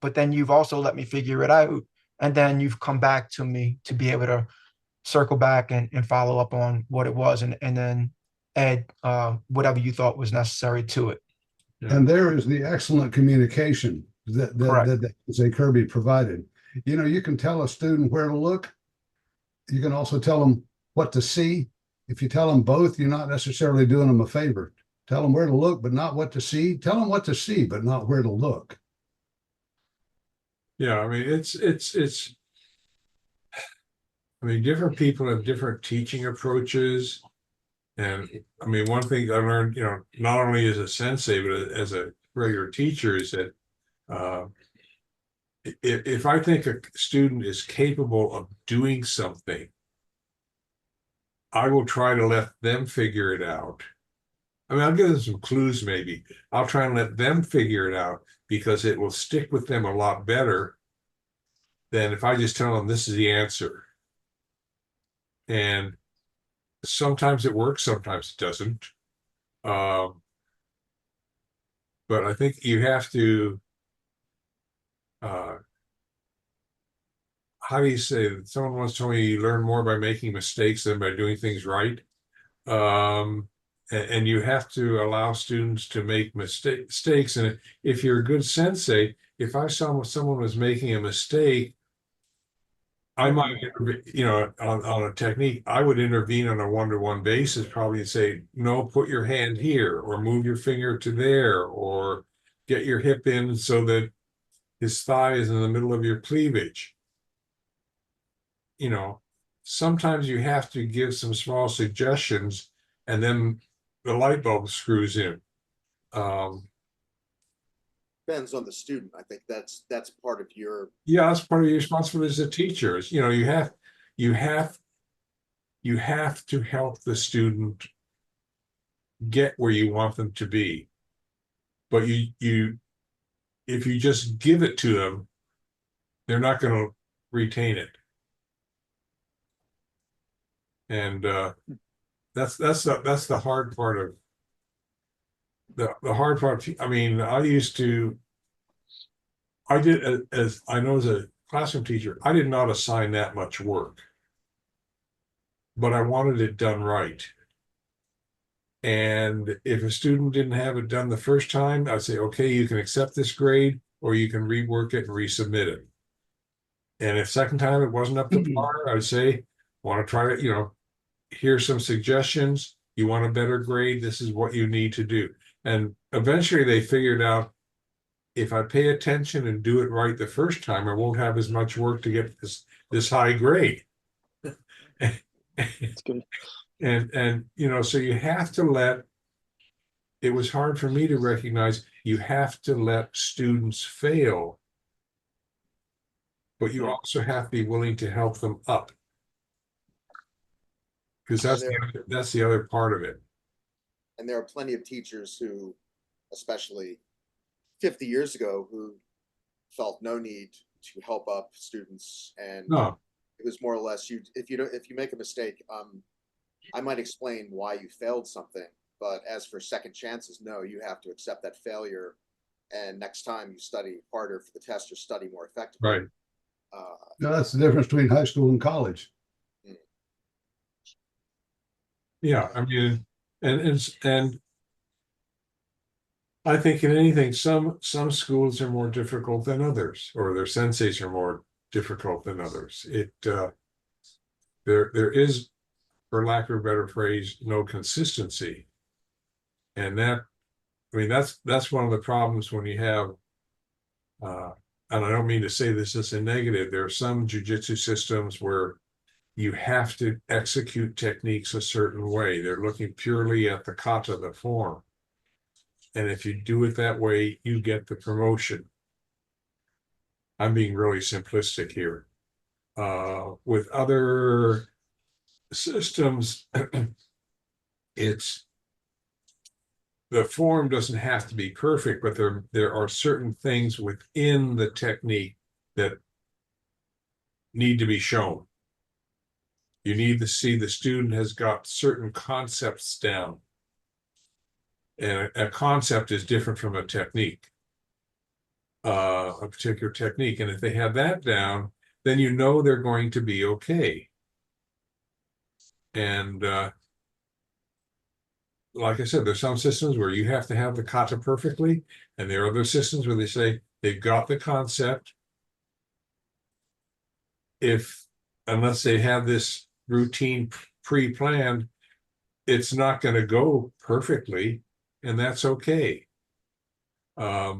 Speaker 5: but then you've also let me figure it out. And then you've come back to me to be able to circle back and follow up on what it was, and then add whatever you thought was necessary to it.
Speaker 1: Yeah.
Speaker 2: And there is the excellent communication that Sensei Kirby provided. You can tell a student where to look. You can also tell them what to see. If you tell them both, you're not necessarily doing them a favor. Tell them where to look, but not what to see. Tell them what to see, but not where to look.
Speaker 1: Yeah, I mean, it's different people have different teaching approaches. And I mean, one thing I learned, not only as a sensei, but as a regular teacher, is that if I think a student is capable of doing something, I will try to let them figure it out. I mean, I'll give them some clues maybe. I'll try and let them figure it out, because it will stick with them a lot better than if I just tell them this is the answer. And sometimes it works, sometimes it doesn't. But I think you have to, how do you say, someone once told me you learn more by making mistakes than by doing things right. And you have to allow students to make mistakes. And if you're a good sensei, if I saw someone was making a mistake, I might, on a technique, I would intervene on a one-to-one basis, probably, and say, no, put your hand here, or move your finger to there, or get your hip in so that his thigh is in the middle of your cleavage. Sometimes you have to give some small suggestions, and then the light bulb screws in.
Speaker 4: depends on the student. I think that's part of your.
Speaker 1: Yeah, that's part of your responsibility as a teacher. Is, you have to help the student get where you want them to be. But if you just give it to them, they're not going to retain it. And that's the hard part of the hard part. I mean, I did, as I know, as a classroom teacher, I did not assign that much work, but I wanted it done right. And if a student didn't have it done the first time, I'd say, okay, you can accept this grade, or you can rework it and resubmit it. And if second time it wasn't up to par, I'd say, want to try it, here's some suggestions. You want a better grade, this is what you need to do. And eventually they figured out, if I pay attention and do it right the first time, I won't have as much work to get this high grade.
Speaker 6: That's good.
Speaker 1: And you know, so you have to let, it was hard for me to recognize, you have to let students fail, but you also have to be willing to help them up. Because that's the other part of it.
Speaker 4: And there are plenty of teachers who, especially 50 years ago, who felt no need to help up students, and
Speaker 1: No,
Speaker 4: it was more or less, if you make a mistake, I might explain why you failed something, but as for second chances, no, you have to accept that failure, and next time you study harder for the test or study more effectively.
Speaker 1: right.
Speaker 2: No, that's the difference between high school and college.
Speaker 1: Yeah, I mean, and I think in anything, some schools are more difficult than others, or their senseis are more difficult than others. There is, for lack of a better phrase, no consistency. And that, I mean, that's one of the problems when you have, and I don't mean to say this as a negative, there are some jujitsu systems where you have to execute techniques a certain way. They're looking purely at the kata, the form. And if you do it that way, you get the promotion. I'm being really simplistic here. With other systems, it's, the form doesn't have to be perfect, but there are certain things within the technique that need to be shown. You need to see the student has got certain concepts down. And a concept is different from a technique, a particular technique. And if they have that down, then you know they're going to be okay. And like I said, there's some systems where you have to have the kata perfectly, and there are other systems where they say they've got the concept. Unless they have this routine pre-planned, it's not going to go perfectly, and that's okay. As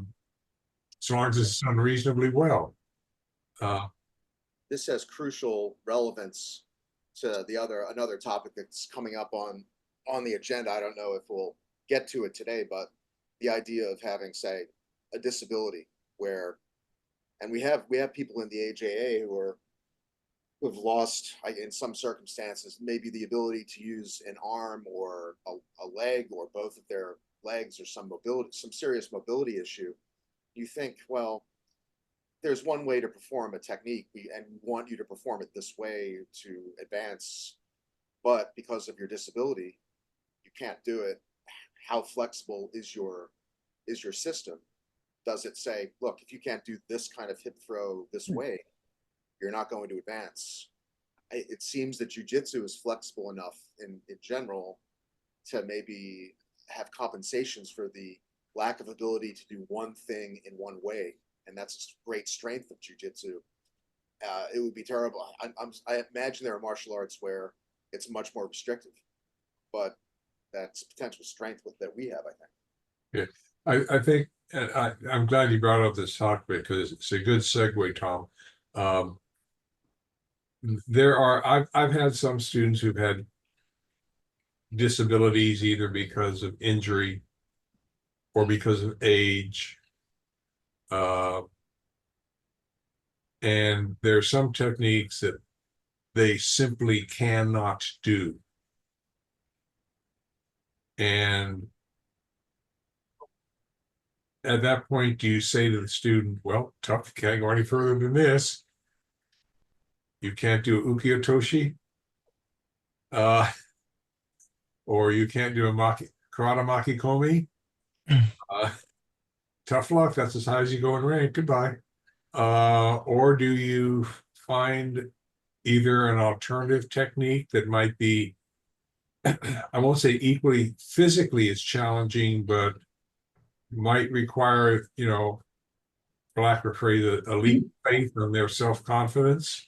Speaker 1: long as it's done reasonably well.
Speaker 4: This has crucial relevance to another topic that's coming up on the agenda. I don't know if we'll get to it today, but the idea of having, say, a disability where, and we have people in the AJA who have lost, in some circumstances, maybe the ability to use an arm or a leg or both of their legs, or some serious mobility issue. You think, well, there's one way to perform a technique, and we want you to perform it this way to advance, but because of your disability, you can't do it. How flexible is your system? Does it say, look, if you can't do this kind of hip throw this way, you're not going to advance? It seems that jujitsu is flexible enough in general to maybe have compensations for the lack of ability to do one thing in one way, and that's a great strength of jujitsu. It would be terrible. I imagine there are martial arts where it's much more restrictive, but that's potential strength that we have, I think.
Speaker 1: Yeah, I think, and I'm glad you brought up this topic because it's a good segue, Tom. I've had some students who've had disabilities either because of injury or because of age. And there are some techniques that they simply cannot do. And at that point, do you say to the student, well, tough, you can't go any further than this. You can't do ukiyo-toshi, or you can't do a karate makikomi. Tough luck, that's as high as you go in rank, goodbye. Or do you find either an alternative technique that might be, I won't say equally physically as challenging, but might require, for lack of a phrase, a leap of faith on their self-confidence?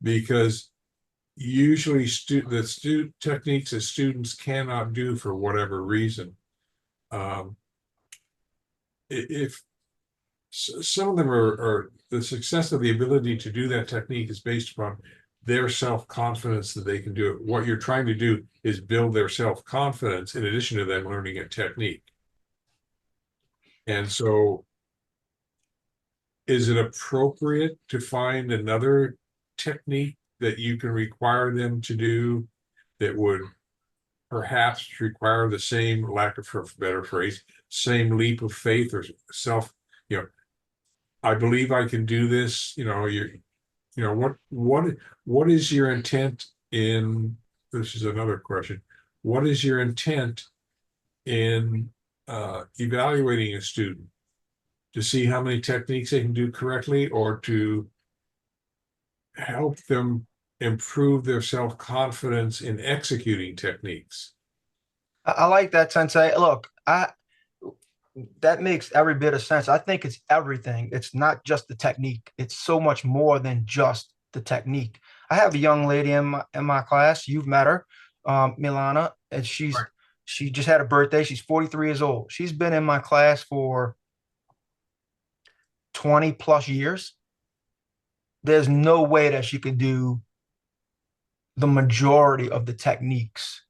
Speaker 1: Because usually the techniques that students cannot do for whatever reason, if some of them are the success of the ability to do that technique is based upon their self-confidence that they can do it. What you're trying to do is build their self-confidence in addition to them learning a technique. And so is it appropriate to find another technique that you can require them to do that would perhaps require the same, lack of for better phrase, same leap of faith or self, I believe I can do this, what is your intent in, this is another question, what is your intent in evaluating a student? To see how many techniques they can do correctly, or to help them improve their self-confidence in executing techniques?
Speaker 5: I like that, Sensei. Look, that makes every bit of sense. I think it's everything. It's not just the technique. It's so much more than just the technique. I have a young lady in my class. You've met her, Milana, and she just had a birthday. She's 43 years old. She's been in my class for 20 plus years. There's no way that she could do the majority of the techniques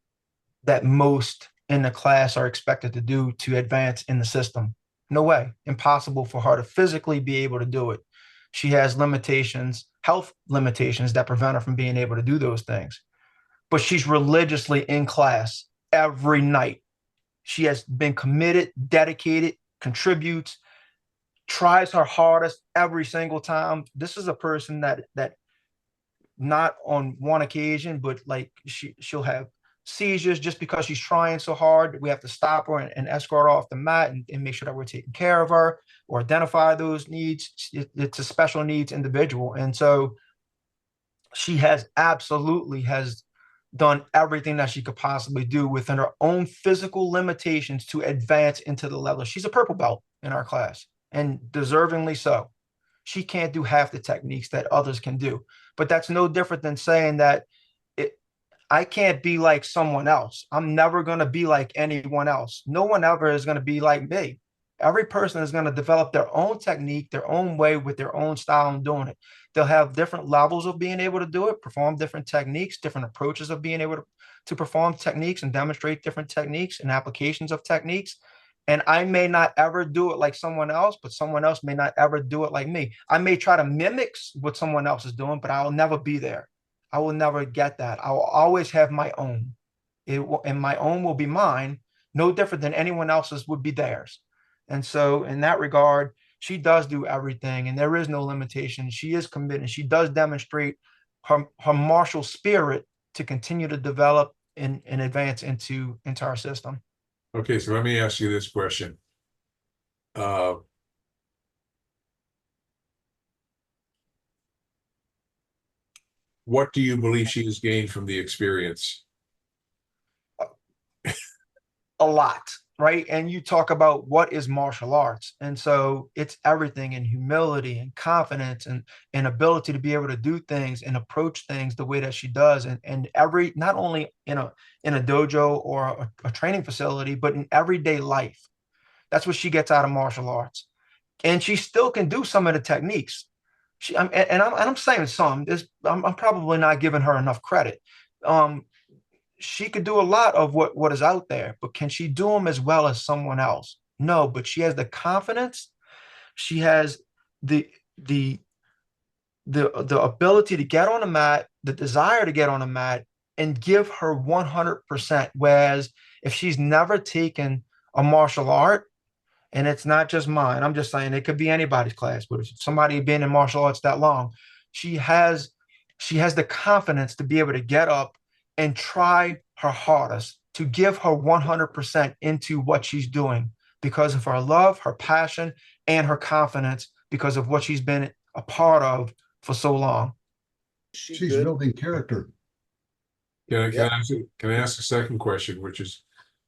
Speaker 5: that most in the class are expected to do to advance in the system. No way. Impossible for her to physically be able to do it. She has limitations, health limitations that prevent her from being able to do those things. But she's religiously in class every night. She has been committed, dedicated, contributes, tries her hardest every single time. This is a person that not on one occasion, but like she'll have seizures just because she's trying so hard. We have to stop her and escort her off the mat and make sure that we're taking care of her or identify those needs. It's a special needs individual. And so she has done everything that she could possibly do within her own physical limitations to advance into the level. She's a purple belt in our class, and deservingly so. She can't do half the techniques that others can do. But that's no different than saying that I can't be like someone else. I'm never going to be like anyone else. No one ever is going to be like me. Every person is going to develop their own technique, their own way, with their own style of doing it. They'll have different levels of being able to do it, perform different techniques, different approaches of being able to perform techniques and demonstrate different techniques and applications of techniques. And I may not ever do it like someone else, but someone else may not ever do it like me. I may try to mimic what someone else is doing, but I'll never be there. I will never get that. I will always have my own. And my own will be mine, no different than anyone else's would be theirs. And so in that regard, she does do everything, and there is no limitation. She is committed. She does demonstrate her martial spirit to continue to develop and advance into our system.
Speaker 1: Okay, so let me ask you this question. What do you believe she has gained from the experience?
Speaker 5: A lot, right? And you talk about what is martial arts. And so it's everything in humility and confidence and ability to be able to do things and approach things the way that she does. And every, not only in a dojo or a training facility, but in everyday life. That's what she gets out of martial arts. And she still can do some of the techniques. I'm saying some. I'm probably not giving her enough credit. She could do a lot of what is out there, but can she do them as well as someone else? No, but she has the confidence. She has the ability to get on the mat, the desire to get on the mat, and give her 100%. Whereas if she's never taken a martial art, and it's not just mine, I'm just saying it could be anybody's class, but if somebody been in martial arts that long, she has the confidence to be able to get up and try her hardest to give her 100% into what she's doing because of her love, her passion, and her confidence because of what she's been a part of for so long.
Speaker 2: She's building character.
Speaker 1: Can I ask a second question, which is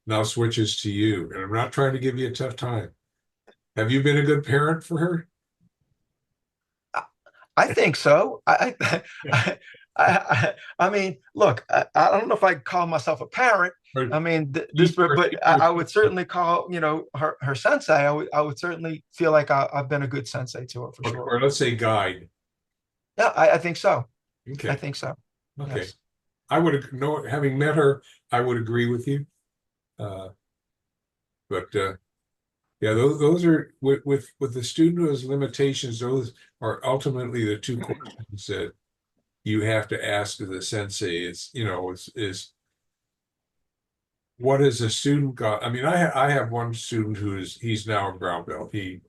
Speaker 1: now switches to you? And I'm not trying to give you a tough time. Have you been a good parent for her?
Speaker 5: I think so. I mean, look, I don't know if I call myself a parent.
Speaker 1: But
Speaker 5: I mean, but I would certainly call, her sensei. I would certainly feel like I've been a good sensei to her for sure.
Speaker 1: or let's say guide.
Speaker 5: Yeah, I think so. I
Speaker 1: Okay.
Speaker 5: think so.
Speaker 1: Okay.
Speaker 5: Yes.
Speaker 1: I would know, having met her, I would agree with you. But yeah, those are with the student who has limitations. Those are ultimately the two questions that you have to ask of the sensei. It's is what has a student got? I mean, I have one student he's now a brown belt. He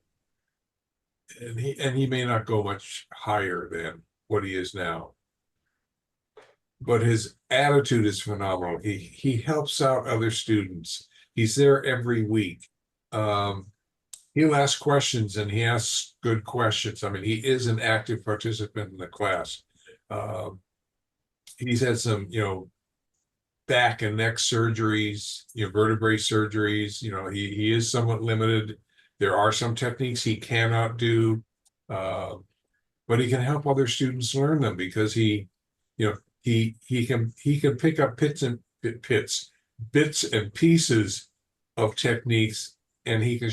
Speaker 1: may not go much higher than what he is now, but his attitude is phenomenal. He helps out other students. He's there every week. He'll ask questions, and he asks good questions. I mean, he is an active participant in the class. He's had some, back and neck surgeries, vertebrae surgeries. He is somewhat limited. There are some techniques he cannot do, but he can help other students learn them because he can pick up bits and pieces of techniques, and he can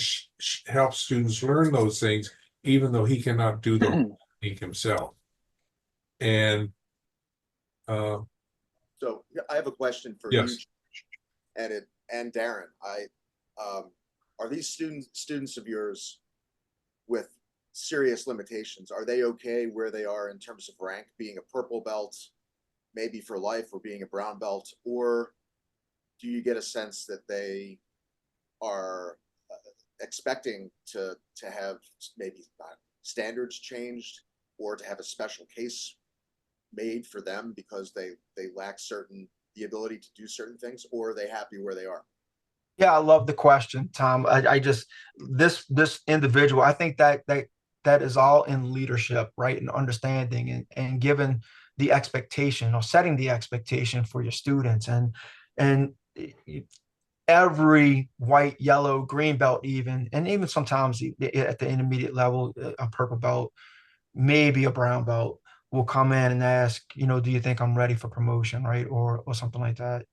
Speaker 1: help students learn those things, even though he cannot do the technique himself. And
Speaker 4: So I have a question for
Speaker 1: yes.
Speaker 4: you and Darren. Are these students of yours with serious limitations? Are they okay where they are in terms of rank, being a purple belt, maybe for life, or being a brown belt? Or do you get a sense that they are expecting to have maybe standards changed, or to have a special case made for them because they lack the ability to do certain things, or are they happy where they are?
Speaker 5: Yeah, I love the question, Tom. I just this individual, I think that is all in leadership, right? And understanding and given the expectation, or setting the expectation for your students, and every white, yellow, green belt, and even sometimes at the intermediate level, a purple belt, maybe a brown belt, will come in and ask, do you think I'm ready for promotion, right? Or something like that.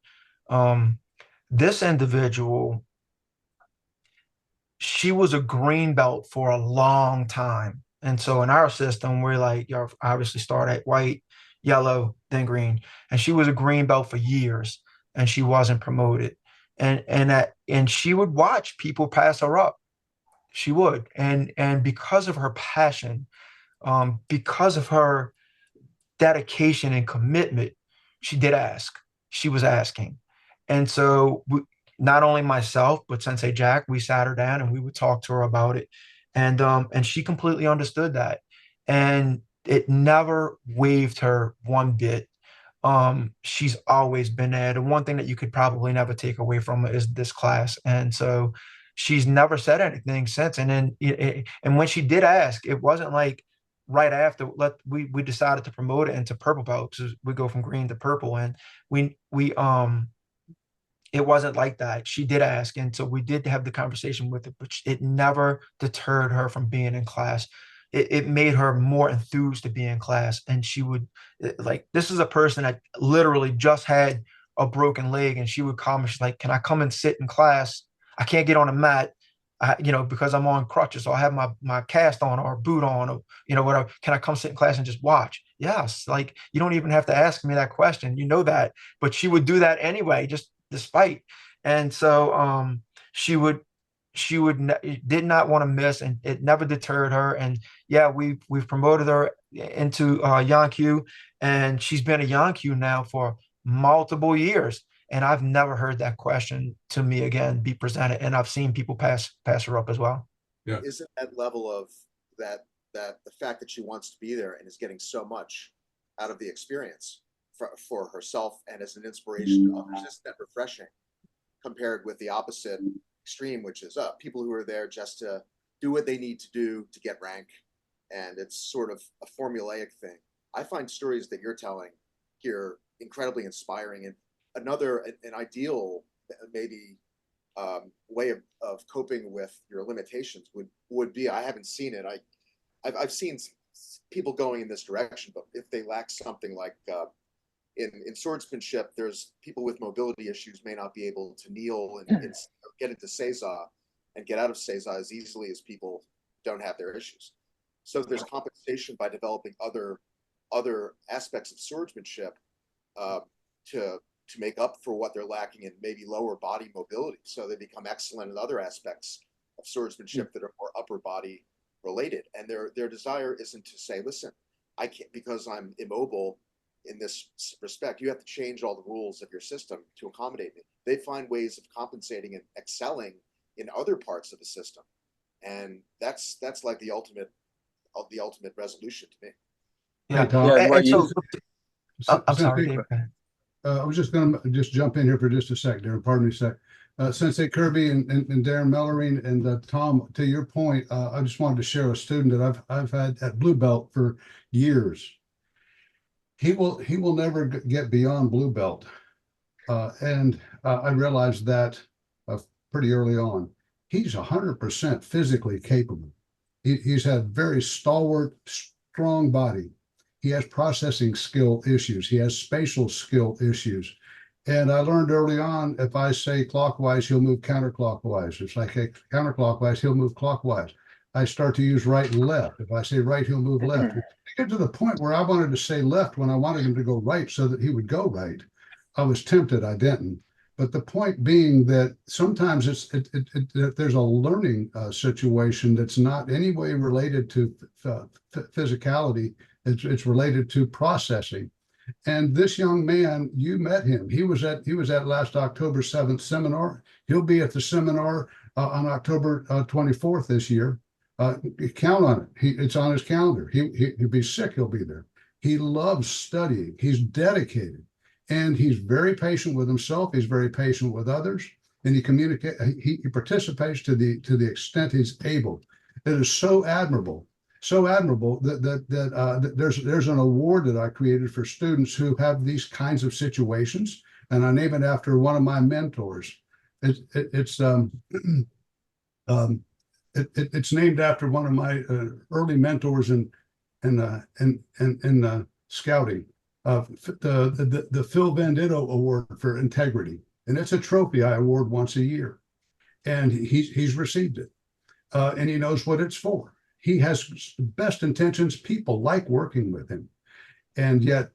Speaker 5: This individual, she was a green belt for a long time. And so in our system, we're like, you obviously start at white, yellow, then green. And she was a green belt for years, and she wasn't promoted. And she would watch people pass her up. She would. And because of her passion, because of her dedication and commitment, she did ask. She was asking. And so not only myself, but Sensei Jack, we sat her down and we would talk to her about it. And she completely understood that. And it never waved her one bit. She's always been there. The one thing that you could probably never take away from her is this class. And so she's never said anything since. And then and when she did ask, it wasn't like right after we decided to promote it into purple belt. So we go from green to purple, and we it wasn't like that. She did ask, and so we did have the conversation with it, but it never deterred her from being in class. It made her more enthused to be in class, and she would this is a person that literally just had a broken leg, and she would come and she's like, "Can I come and sit in class? I can't get on a mat, because I'm on crutches, so I have my cast on or boot on, or whatever. Can I come sit in class and just watch?" Yes, like you don't even have to ask me that question, that, but she would do that anyway, just despite. And so did not want to miss, and it never deterred her. And yeah, we've promoted her into Yankyu, and she's been a Yankyu now for multiple years. And I've never heard that question to me again be presented. And I've seen people pass her up as well.
Speaker 1: Yeah.
Speaker 4: Isn't that level of that the fact that she wants to be there and is getting so much out of the experience for herself and as an inspiration to others, isn't that refreshing compared with the opposite extreme, which is people who are there just to do what they need to do to get rank, and it's sort of a formulaic thing. I find stories that you're telling here incredibly inspiring, and an ideal maybe way of coping with your limitations would be, I haven't seen it. I've seen people going in this direction. But if they lack something like in swordsmanship, there's people with mobility issues may not be able to kneel and get into seiza and get out of seiza as easily as people don't have their issues. So there's compensation by developing other aspects of swordsmanship to make up for what they're lacking in maybe lower body mobility. So they become excellent in other aspects of swordsmanship that are more upper body related. And their desire isn't to say, listen, I can't, because I'm immobile in this respect, you have to change all the rules of your system to accommodate me. They find ways of compensating and excelling in other parts of the system. And that's like the ultimate resolution to me.
Speaker 5: Yeah.
Speaker 2: Hey, Tom.
Speaker 3: Yeah,
Speaker 5: And
Speaker 3: what
Speaker 5: so, I'm
Speaker 2: Sensei,
Speaker 5: sorry, Dave.
Speaker 2: I was just going to just jump in here for just a sec, Darren. Pardon me a sec. Sensei Kirby and Darren Mellering and Tom, to your point, I just wanted to share a student that I've had at blue belt for years. He will never get beyond blue belt, and I realized that pretty early on. He's 100% physically capable. He's had very stalwart, strong body. He has processing skill issues. He has spatial skill issues. And I learned early on, if I say clockwise, he'll move counterclockwise. It's like, hey, counterclockwise, he'll move clockwise. I start to use right and left. If I say right, he'll move left. To get to the point where I wanted to say left when I wanted him to go right so that he would go right. I was tempted, I didn't. But the point being that sometimes there's a learning situation that's not any way related to physicality. It's related to processing. And this young man, you met him. He was at last October 7th seminar. He'll be at the seminar on October 24th this year. Count on it. It's on his calendar. He'll be sick. He'll be there. He loves studying. He's dedicated. And he's very patient with himself. He's very patient with others, and he participates to the extent he's able. It is so admirable that there's an award that I created for students who have these kinds of situations, and I name it after one of my mentors. It's named after one of my early mentors in scouting. The Phil Bandito Award for Integrity, and it's a trophy I award once a year, and he's received it, and he knows what it's for. He has best intentions. People like working with him, and yet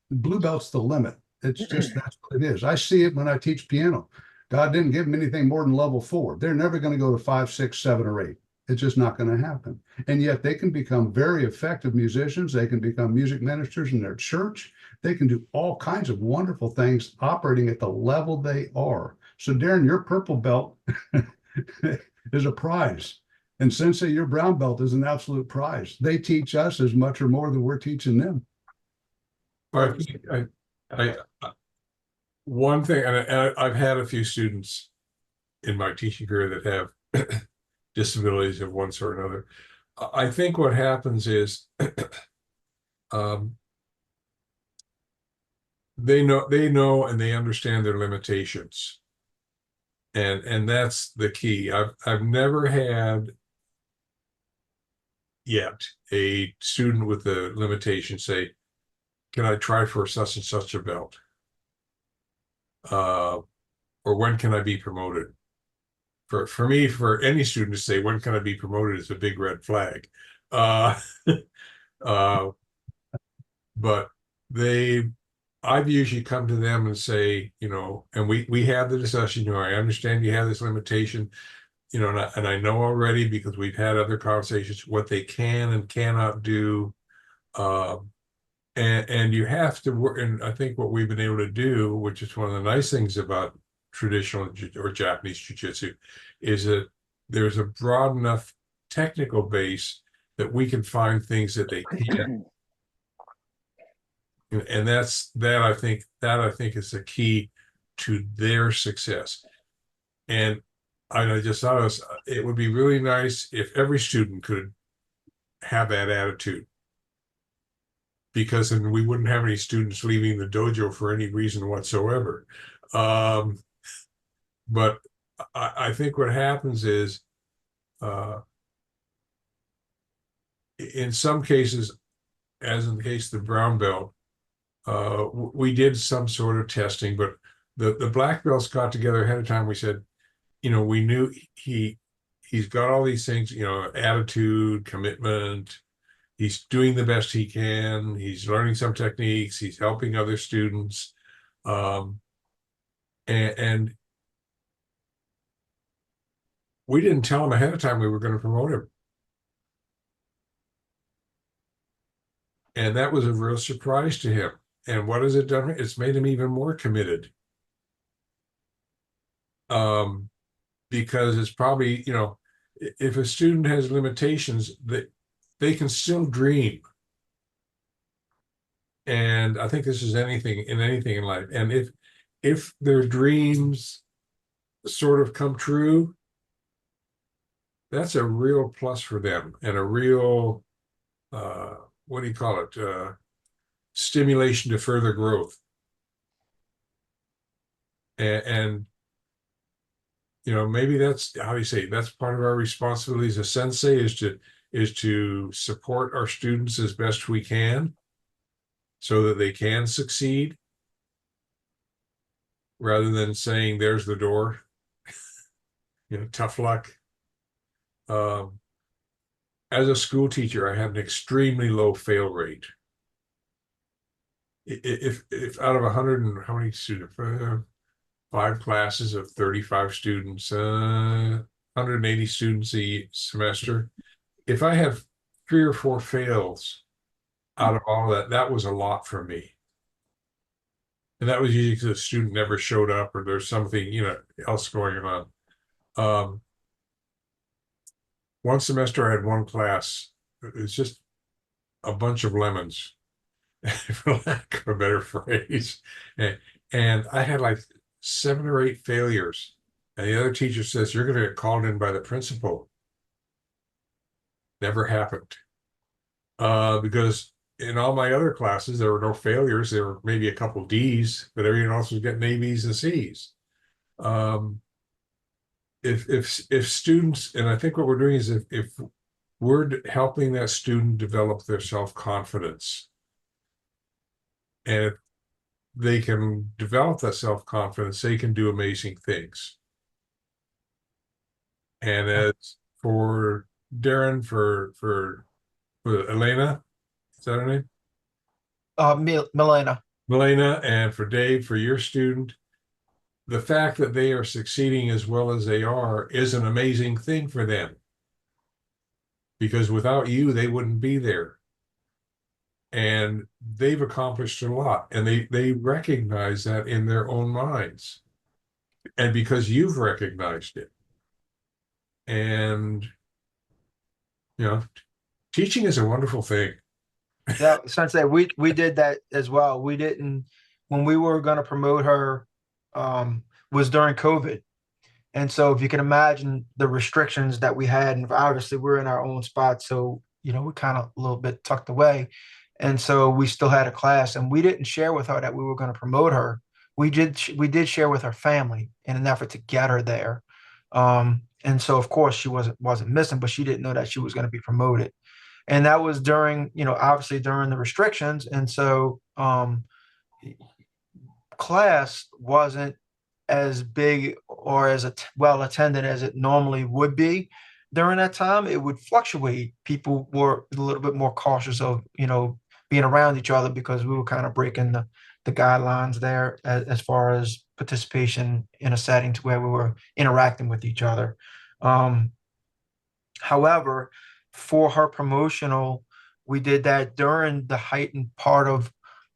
Speaker 2: blue belt's the limit. It's just that's what it is. I see it when I teach piano. God didn't give them anything more than level 4. They're never going to go to 5, 6, 7, or 8. It's just not going to happen. And yet they can become very effective musicians. They can become music ministers in their church. They can do all kinds of wonderful things operating at the level they are. So Darren, your purple belt is a prize. And Sensei, your brown belt is an absolute prize. They teach us as much or more than we're teaching them.
Speaker 1: One thing, and I've had a few students in my teaching career that have disabilities of one sort or another. I think what happens is they know and they understand their limitations, and that's the key. I've never had yet a student with a limitation say, "Can I try for such and such a belt?" Or when can I be promoted? For me, for any student to say, when can I be promoted, is a big red flag. But I've usually come to them and say, and we have the discussion, I understand you have this limitation, and I know already because we've had other conversations, what they can and cannot do. And you have to work, and I think what we've been able to do, which is one of the nice things about traditional or Japanese jiu-jitsu, is that there's a broad enough technical base that we can find things that they can't. And that I think is the key to their success. And I just thought it would be really nice if every student could have that attitude, because then we wouldn't have any students leaving the dojo for any reason whatsoever. But I think what happens is, in some cases, as in the case of the brown belt, we did some sort of testing, but the black belts got together ahead of time. We said, we knew he's got all these things, attitude, commitment. He's doing the best he can. He's learning some techniques. He's helping other students. And we didn't tell him ahead of time we were going to promote him. And that was a real surprise to him. And what has it done? It's made him even more committed. Because it's probably, if a student has limitations, they can still dream. And I think this is anything in life. And if their dreams sort of come true, that's a real plus for them and a real, what do you call it? Stimulation to further growth. And maybe that's, how do you say, that's part of our responsibility as a sensei, is to support our students as best we can so that they can succeed, rather than saying, there's the door, tough luck. As a school teacher, I had an extremely low fail rate. If out of 100 and how many students, 5 classes of 35 students, 180 students a semester, if I have 3 or 4 fails out of all that, that was a lot for me. And that was usually because the student never showed up or there's something, else going on. One semester I had one class. It's just a bunch of lemons, for lack of a better phrase. And I had like 7 or 8 failures. And the other teacher says, you're going to get called in by the principal. Never happened. Because in all my other classes, there were no failures. There were maybe a couple D's, but everyone else was getting A, B's, and C's. If students, and I think what we're doing is if we're helping that student develop their self-confidence, and if they can develop that self-confidence, they can do amazing things. And as for Darren, for Elena, is that her name?
Speaker 5: Milena.
Speaker 1: Milena, and for Dave, for your student, the fact that they are succeeding as well as they are is an amazing thing for them. Because without you, they wouldn't be there. And they've accomplished a lot, and they recognize that in their own minds. And because you've recognized it. And, teaching is a wonderful thing.
Speaker 5: Yeah, Sensei, we did that as well. We didn't, when we were going to promote her, was during COVID. And so if you can imagine the restrictions that we had, and obviously we're in our own spot, so, we're kind of a little bit tucked away. And so we still had a class, and we didn't share with her that we were going to promote her. We did share with her family in an effort to get her there. And so of course she wasn't missing, but she didn't know that she was going to be promoted. And that was during, obviously during the restrictions. And so class wasn't as big or as well attended as it normally would be during that time. It would fluctuate. People were a little bit more cautious of, being around each other because we were kind of breaking the guidelines there as far as participation in a setting to where we were interacting with each other. However, for her promotional, we did that during the heightened part of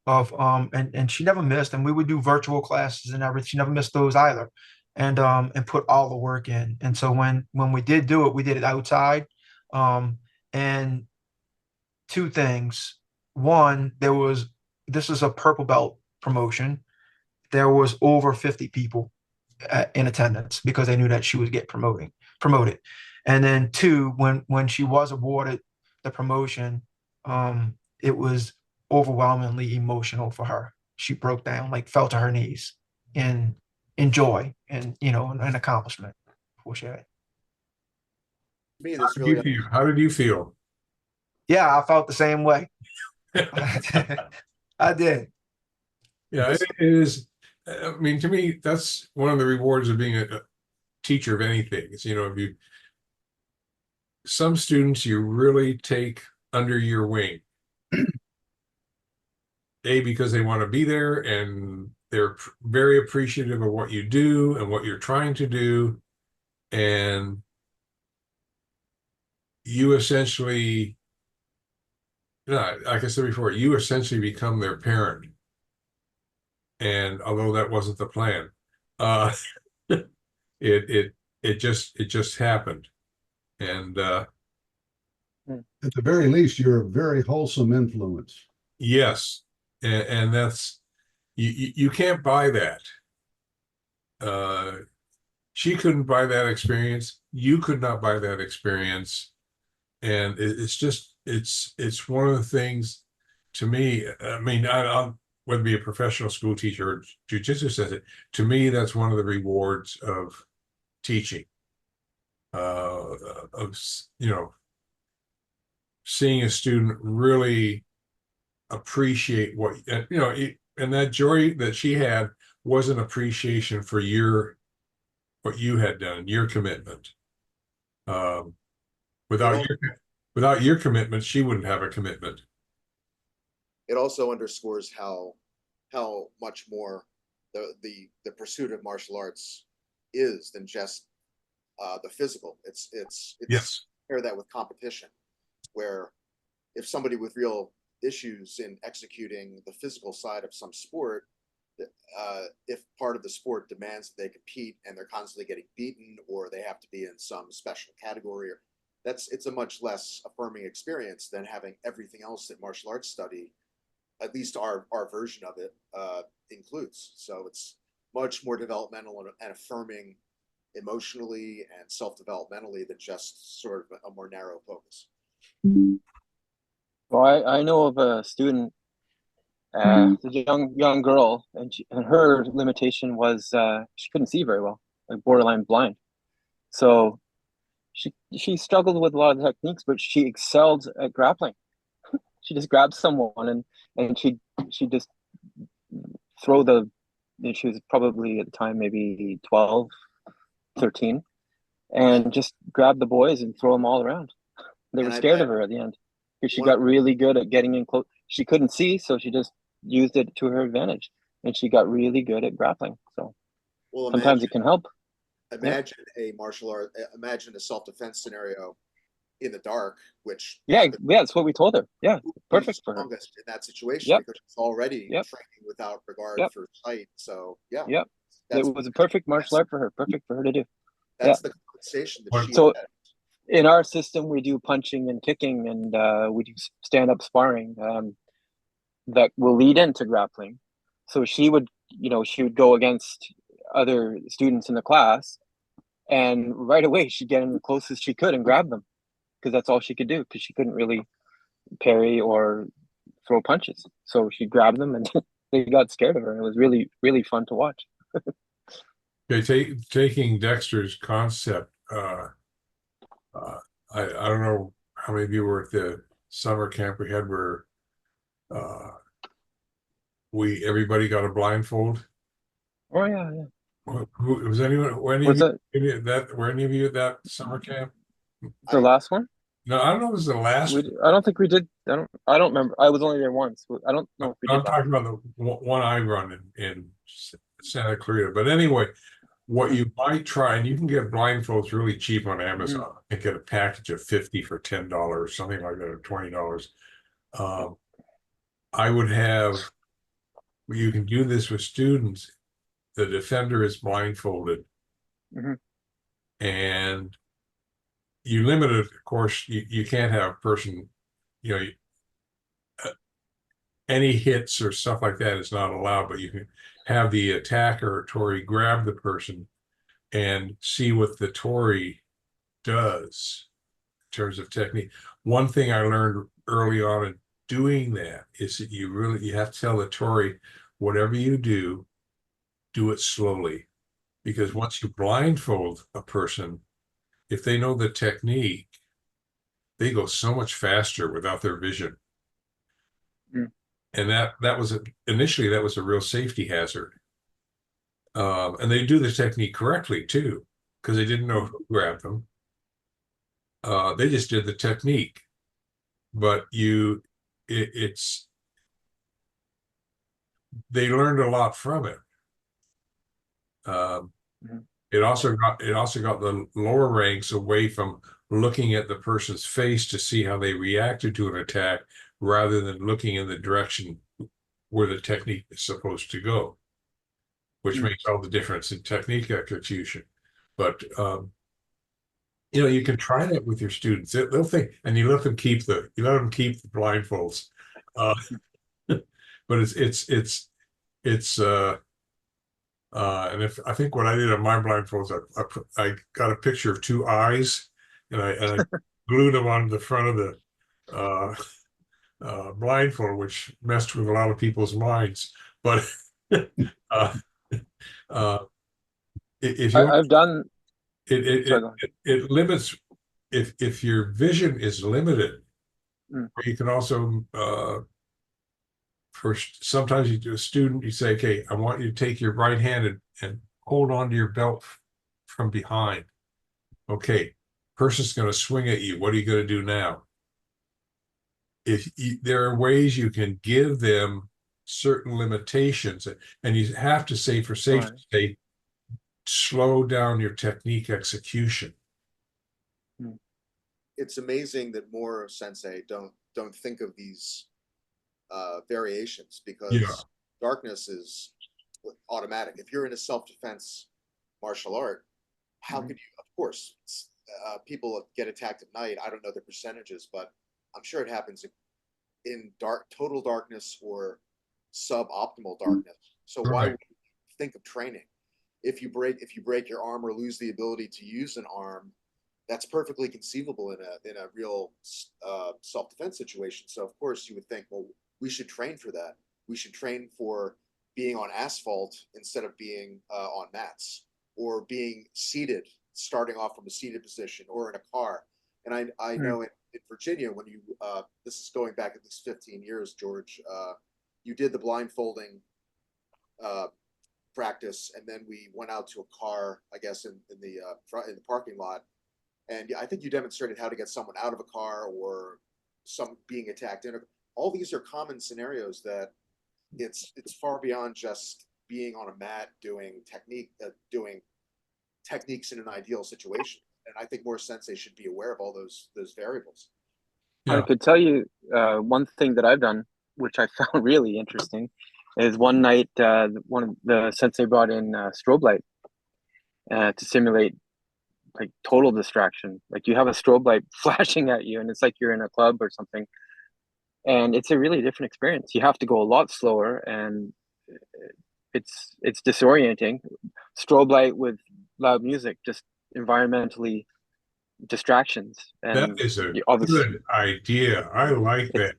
Speaker 5: and she never missed, and we would do virtual classes and everything. She never missed those either, and put all the work in. And so when we did do it, we did it outside. And 2 things. One, this is a purple belt promotion. There was over 50 people in attendance because they knew that she was get promoted. And then 2, when she was awarded the promotion, it was overwhelmingly emotional for her. She broke down, like fell to her knees in joy and an accomplishment for sure.
Speaker 4: Me, this really
Speaker 1: How did you feel?
Speaker 5: Yeah, I felt the same way. I did.
Speaker 1: Yeah, it is. I mean, to me, that's one of the rewards of being a teacher of anything. Is, if you some students you really take under your wing, because they want to be there and they're very appreciative of what you do and what you're trying to do, and you essentially, like I said before, you essentially become their parent. And although that wasn't the plan, uh, it just happened. And
Speaker 2: At the very least, you're a very wholesome influence.
Speaker 1: yes, and that's you can't buy that. She couldn't buy that experience. You could not buy that experience, and it's one of the things. To me, I mean, I'll whether it be a professional school teacher or jujitsu says it. To me, that's one of the rewards of teaching. Of seeing a student really appreciate what and that joy that she had was an appreciation for what you had done, your commitment. Um, without your commitment, she wouldn't have a commitment.
Speaker 4: It also underscores how much more the pursuit of martial arts is than just the physical. It's
Speaker 1: Yes.
Speaker 4: compare that with competition, where if somebody with real issues in executing the physical side of some sport, if part of the sport demands that they compete and they're constantly getting beaten, or they have to be in some special category, or it's a much less affirming experience than having everything else that martial arts study, at least our version of it, includes. So it's much more developmental and affirming emotionally and self-developmentally than just sort of a more narrow focus.
Speaker 3: Well, I know of a student, a young girl, and her limitation was she couldn't see very well, like borderline blind. So she struggled with a lot of techniques, but she excelled at grappling. She just grabbed someone and she just throw the. She was probably at the time maybe 12, 13, and just grab the boys and throw them all around. They were scared of her at the end because she got really good at getting in close. She couldn't see, so she just used it to her advantage, and she got really good at grappling. So sometimes it can help.
Speaker 4: Imagine a martial art. Imagine a self-defense scenario in the dark, which
Speaker 3: that's what we told her. Yeah, perfect for her
Speaker 4: in that situation, because she's already training without regard for sight. So
Speaker 3: it was a perfect martial art for her. Perfect for her to do.
Speaker 4: That's the compensation that she
Speaker 3: had. In our system, we do punching and kicking, and we do stand-up sparring that will lead into grappling. So she would go against other students in the class, and right away she'd get in the closest she could and grab them, because that's all she could do, because she couldn't really parry or throw punches. So she grabbed them, and they got scared of her. It was really, really fun to watch.
Speaker 1: Okay, taking Dexter's concept, I don't know how many of you were at the summer camp we had where everybody got a blindfold.
Speaker 3: Oh yeah.
Speaker 1: Was anyone? Were any of you at that summer camp?
Speaker 3: The last one?
Speaker 1: No, I don't know if it was the last.
Speaker 3: I don't think we did. I don't remember. I was only there once. I don't know if we did.
Speaker 1: I'm talking about the one I run in Santa Clarita. But anyway, what you might try, and you can get blindfolds really cheap on Amazon. I get a package of 50 for $10, something like that, or $20. I would have. You can do this with students. The defender is blindfolded, and you limit it. Of course, you can't have a person, any hits or stuff like that is not allowed, but you can have the attacker or Tory grab the person and see what the Tory does in terms of technique. One thing I learned early on in doing that is that you have to tell the Tory, whatever you do it slowly, because once you blindfold a person, if they know the technique, they go so much faster without their vision.
Speaker 3: Mm.
Speaker 1: And that was initially that was a real safety hazard. And they do the technique correctly too, because they didn't know who grabbed them. They just did the technique, but it's they learned a lot from it.
Speaker 3: Mhm.
Speaker 1: It also got the lower ranks away from looking at the person's face to see how they reacted to an attack, rather than looking in the direction where the technique is supposed to go, which
Speaker 3: Mm.
Speaker 1: makes all the difference in technique execution. But you know, you can try that with your students. They'll think, and you let them keep the blindfolds. Uh, but and if I think what I did on my blindfolds, I got a picture of two eyes, and I glued them on the front of the blindfold, which messed with a lot of people's minds. But uh, uh, if you want,
Speaker 3: I've done.
Speaker 1: it it,
Speaker 3: Sorry,
Speaker 1: it
Speaker 3: go ahead.
Speaker 1: it limits if your vision is limited.
Speaker 3: Mm.
Speaker 1: You can also sometimes you do a student, you say, okay, I want you to take your right hand and hold on to your belt from behind. Okay, person's going to swing at you. What are you going to do now? There are ways you can give them certain limitations, and you have to say, for safety's sake, slow down your technique execution.
Speaker 4: It's amazing that more sensei don't think of these variations, because
Speaker 1: Yeah.
Speaker 4: darkness is automatic. If you're in a self-defense martial art, how could you? Of course, people get attacked at night. I don't know the percentages, but I'm sure it happens in total darkness or suboptimal darkness. So why
Speaker 1: Right.
Speaker 4: would you think of training? If you break your arm or lose the ability to use an arm, that's perfectly conceivable in a real self-defense situation. So of course you would think, well, we should train for that. We should train for being on asphalt instead of being on mats, or being seated, starting off from a seated position, or in a car. And I know in Virginia, when you this is going back at least 15 years, George, you did the blindfolding practice, and then we went out to a car, I guess, in the parking lot, and I think you demonstrated how to get someone out of a car, or some being attacked in a. All these are common scenarios that it's far beyond just being on a mat doing techniques in an ideal situation. And I think more sensei should be aware of all those variables.
Speaker 3: I could tell you one thing that I've done, which I found really interesting, is one night one of the sensei brought in strobe light to simulate like total distraction. Like you have a strobe light flashing at you, and it's like you're in a club or something. And it's a really different experience. You have to go a lot slower, and it's disorienting. Strobe light with loud music, just environmentally distractions,
Speaker 1: That
Speaker 3: and
Speaker 1: is a
Speaker 3: all this.
Speaker 1: good idea. I like that.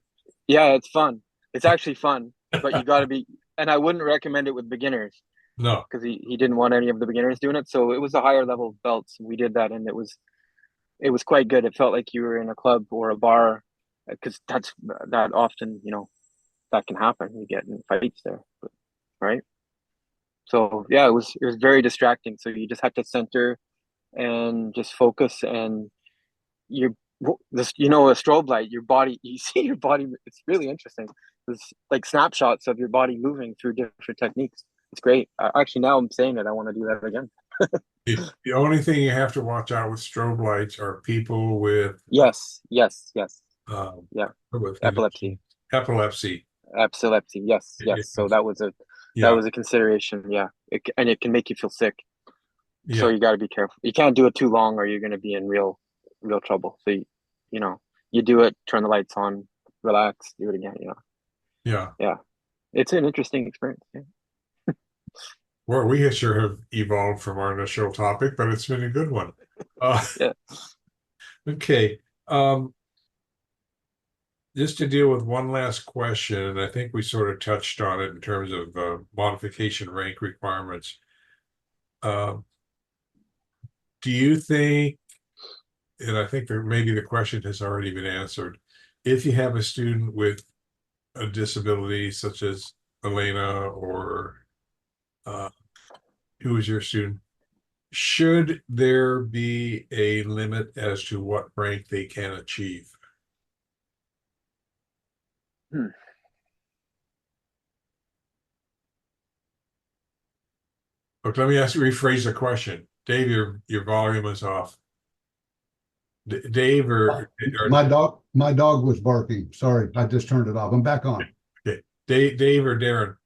Speaker 3: Yeah, it's fun. It's actually fun, but you got to be. And I wouldn't recommend it with beginners,
Speaker 1: No.
Speaker 3: because he didn't want any of the beginners doing it. So it was a higher level of belts. We did that, and it was quite good. It felt like you were in a club or a bar, because that often, that can happen. You get in fights there, right? So yeah, it was very distracting. So you just had to center and just focus, and you're this, a strobe light, your body, you see your body. It's really interesting. It's like snapshots of your body moving through different techniques. It's great. Actually, now I'm saying it, I want to do that again.
Speaker 1: The only thing you have to watch out with strobe lights are people with
Speaker 3: Yes. Yeah.
Speaker 1: with
Speaker 3: Epilepsy.
Speaker 1: epilepsy.
Speaker 3: Epilepsy. Yes. So that was a consideration. Yeah. And it can make you feel sick. So
Speaker 1: Yeah.
Speaker 3: you got to be careful. You can't do it too long, or you're going to be in real trouble. So you do it, turn the lights on, relax, do it again.
Speaker 1: Yeah.
Speaker 3: Yeah. It's an interesting experience. Yeah.
Speaker 1: Well, we sure have evolved from our initial topic, but it's been a good one.
Speaker 3: Yeah.
Speaker 1: Okay. Just to deal with one last question, and I think we sort of touched on it in terms of modification rank requirements. Do you think, and I think that maybe the question has already been answered, if you have a student with a disability such as Elena or who was your student, should there be a limit as to what rank they can achieve? Okay, let me rephrase the question. Dave, your volume is off. Dave or
Speaker 2: My dog was barking. Sorry, I just turned it off. I'm back on.
Speaker 1: okay, Dave or Darren,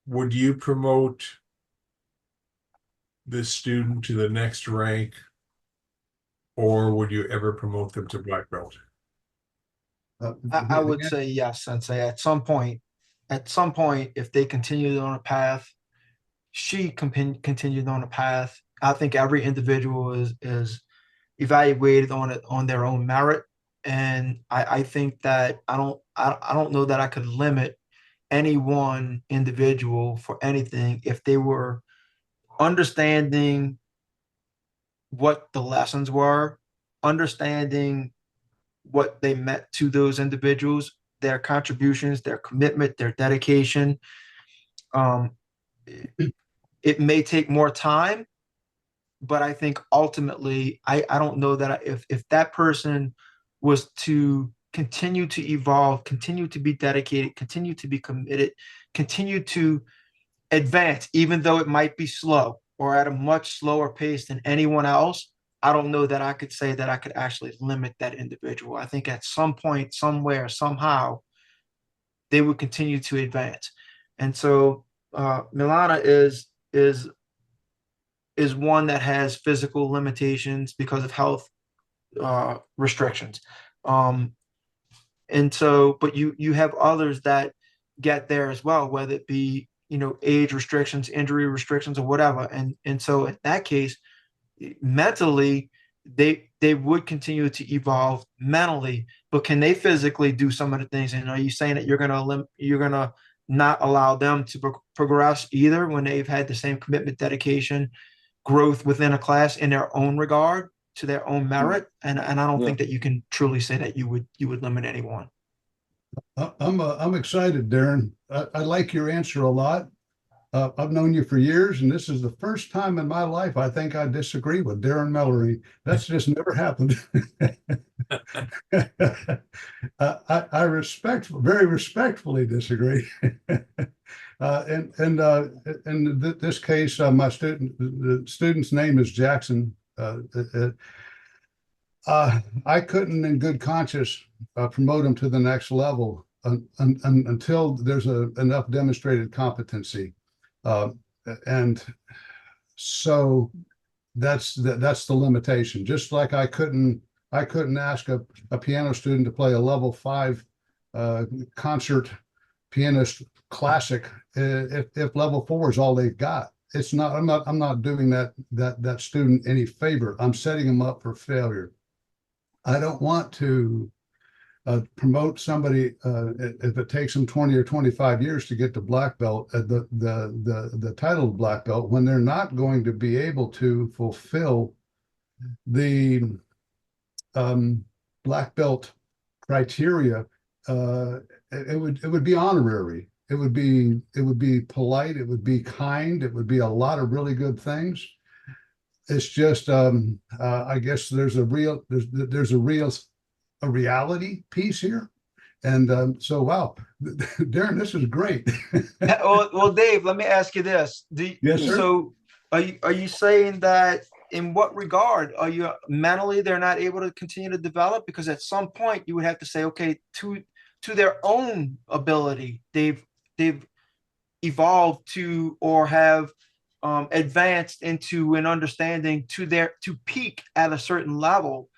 Speaker 1: would you promote this student to the next rank, or would you ever promote them to black belt?
Speaker 5: I would say yes, Sensei. At some point, if they continued on a path, she continued on a path. I think every individual is evaluated on their own merit, and I think that I don't know that I could limit any one individual for anything if they were understanding what the lessons were, understanding what they meant to those individuals, their contributions, their commitment, their dedication. It may take more time, but I think ultimately, I don't know that if that person was to continue to evolve, continue to be dedicated, continue to be committed, continue to advance, even though it might be slow or at a much slower pace than anyone else, I don't know that I could say that I could actually limit that individual. I think at some point, somewhere, somehow, they would continue to advance. And so Milana is one that has physical limitations because of health restrictions. And so, but you have others that get there as well, whether it be, age restrictions, injury restrictions, or whatever. And so in that case, mentally, they would continue to evolve mentally, but can they physically do some of the things? And are you saying that you're gonna not allow them to progress either when they've had the same commitment, dedication, growth within a class in their own regard to their own merit? And I don't think that you can truly say that you would limit anyone.
Speaker 2: I'm excited, Darren. I like your answer a lot. I've known you for years, and this is the first time in my life I think I disagree with Darren Mellery. That's just never happened. I very respectfully disagree. In this case, the student's name is Jackson. I couldn't, in good conscience, promote him to the next level until there's enough demonstrated competency. And so that's the limitation. Just like I couldn't ask a piano student to play a level 5 concert pianist classic if level 4 is all they've got. I'm not doing that student any favor. I'm setting them up for failure. I don't want to promote somebody if it takes them 20 or 25 years to get to black belt, the title of black belt, when they're not going to be able to fulfill the black belt criteria. It would be honorary. It would be polite. It would be kind. It would be a lot of really good things. It's just I guess there's a reality piece here. And so, wow, Darren, this is great.
Speaker 5: Well, Dave, let me ask you this.
Speaker 2: Yes, sir.
Speaker 5: So are you saying that in what regard are you mentally they're not able to continue to develop? Because at some point you would have to say, okay, to their own ability, they've evolved to or have advanced into an understanding to peak at a certain level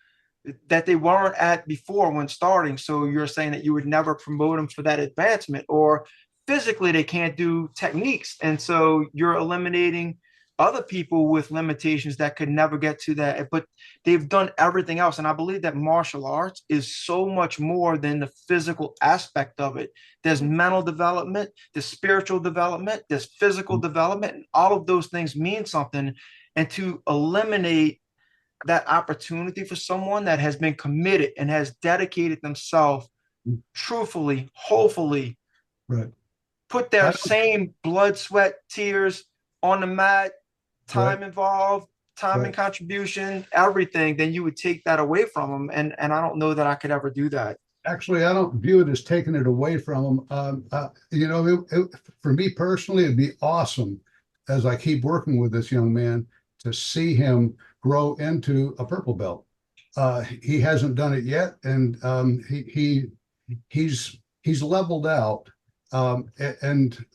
Speaker 5: that they weren't at before when starting. So you're saying that you would never promote them for that advancement, or physically they can't do techniques. And so you're eliminating other people with limitations that could never get to that, but they've done everything else. And I believe that martial arts is so much more than the physical aspect of it. There's mental development, there's spiritual development, there's physical development, and all of those things mean something. And to eliminate that opportunity for someone that has been committed and has dedicated themselves truthfully, hopefully,
Speaker 2: Right.
Speaker 5: put
Speaker 2: I
Speaker 5: their
Speaker 2: don't-
Speaker 5: same blood, sweat, tears on the mat, time
Speaker 2: Right.
Speaker 5: involved, time and
Speaker 2: Right.
Speaker 5: contribution, everything, then you would take that away from them. And I don't know that I could ever do that.
Speaker 2: Actually, I don't view it as taking it away from them. For me personally, it'd be awesome as I keep working with this young man to see him grow into a purple belt. He hasn't done it yet, and he's leveled out, and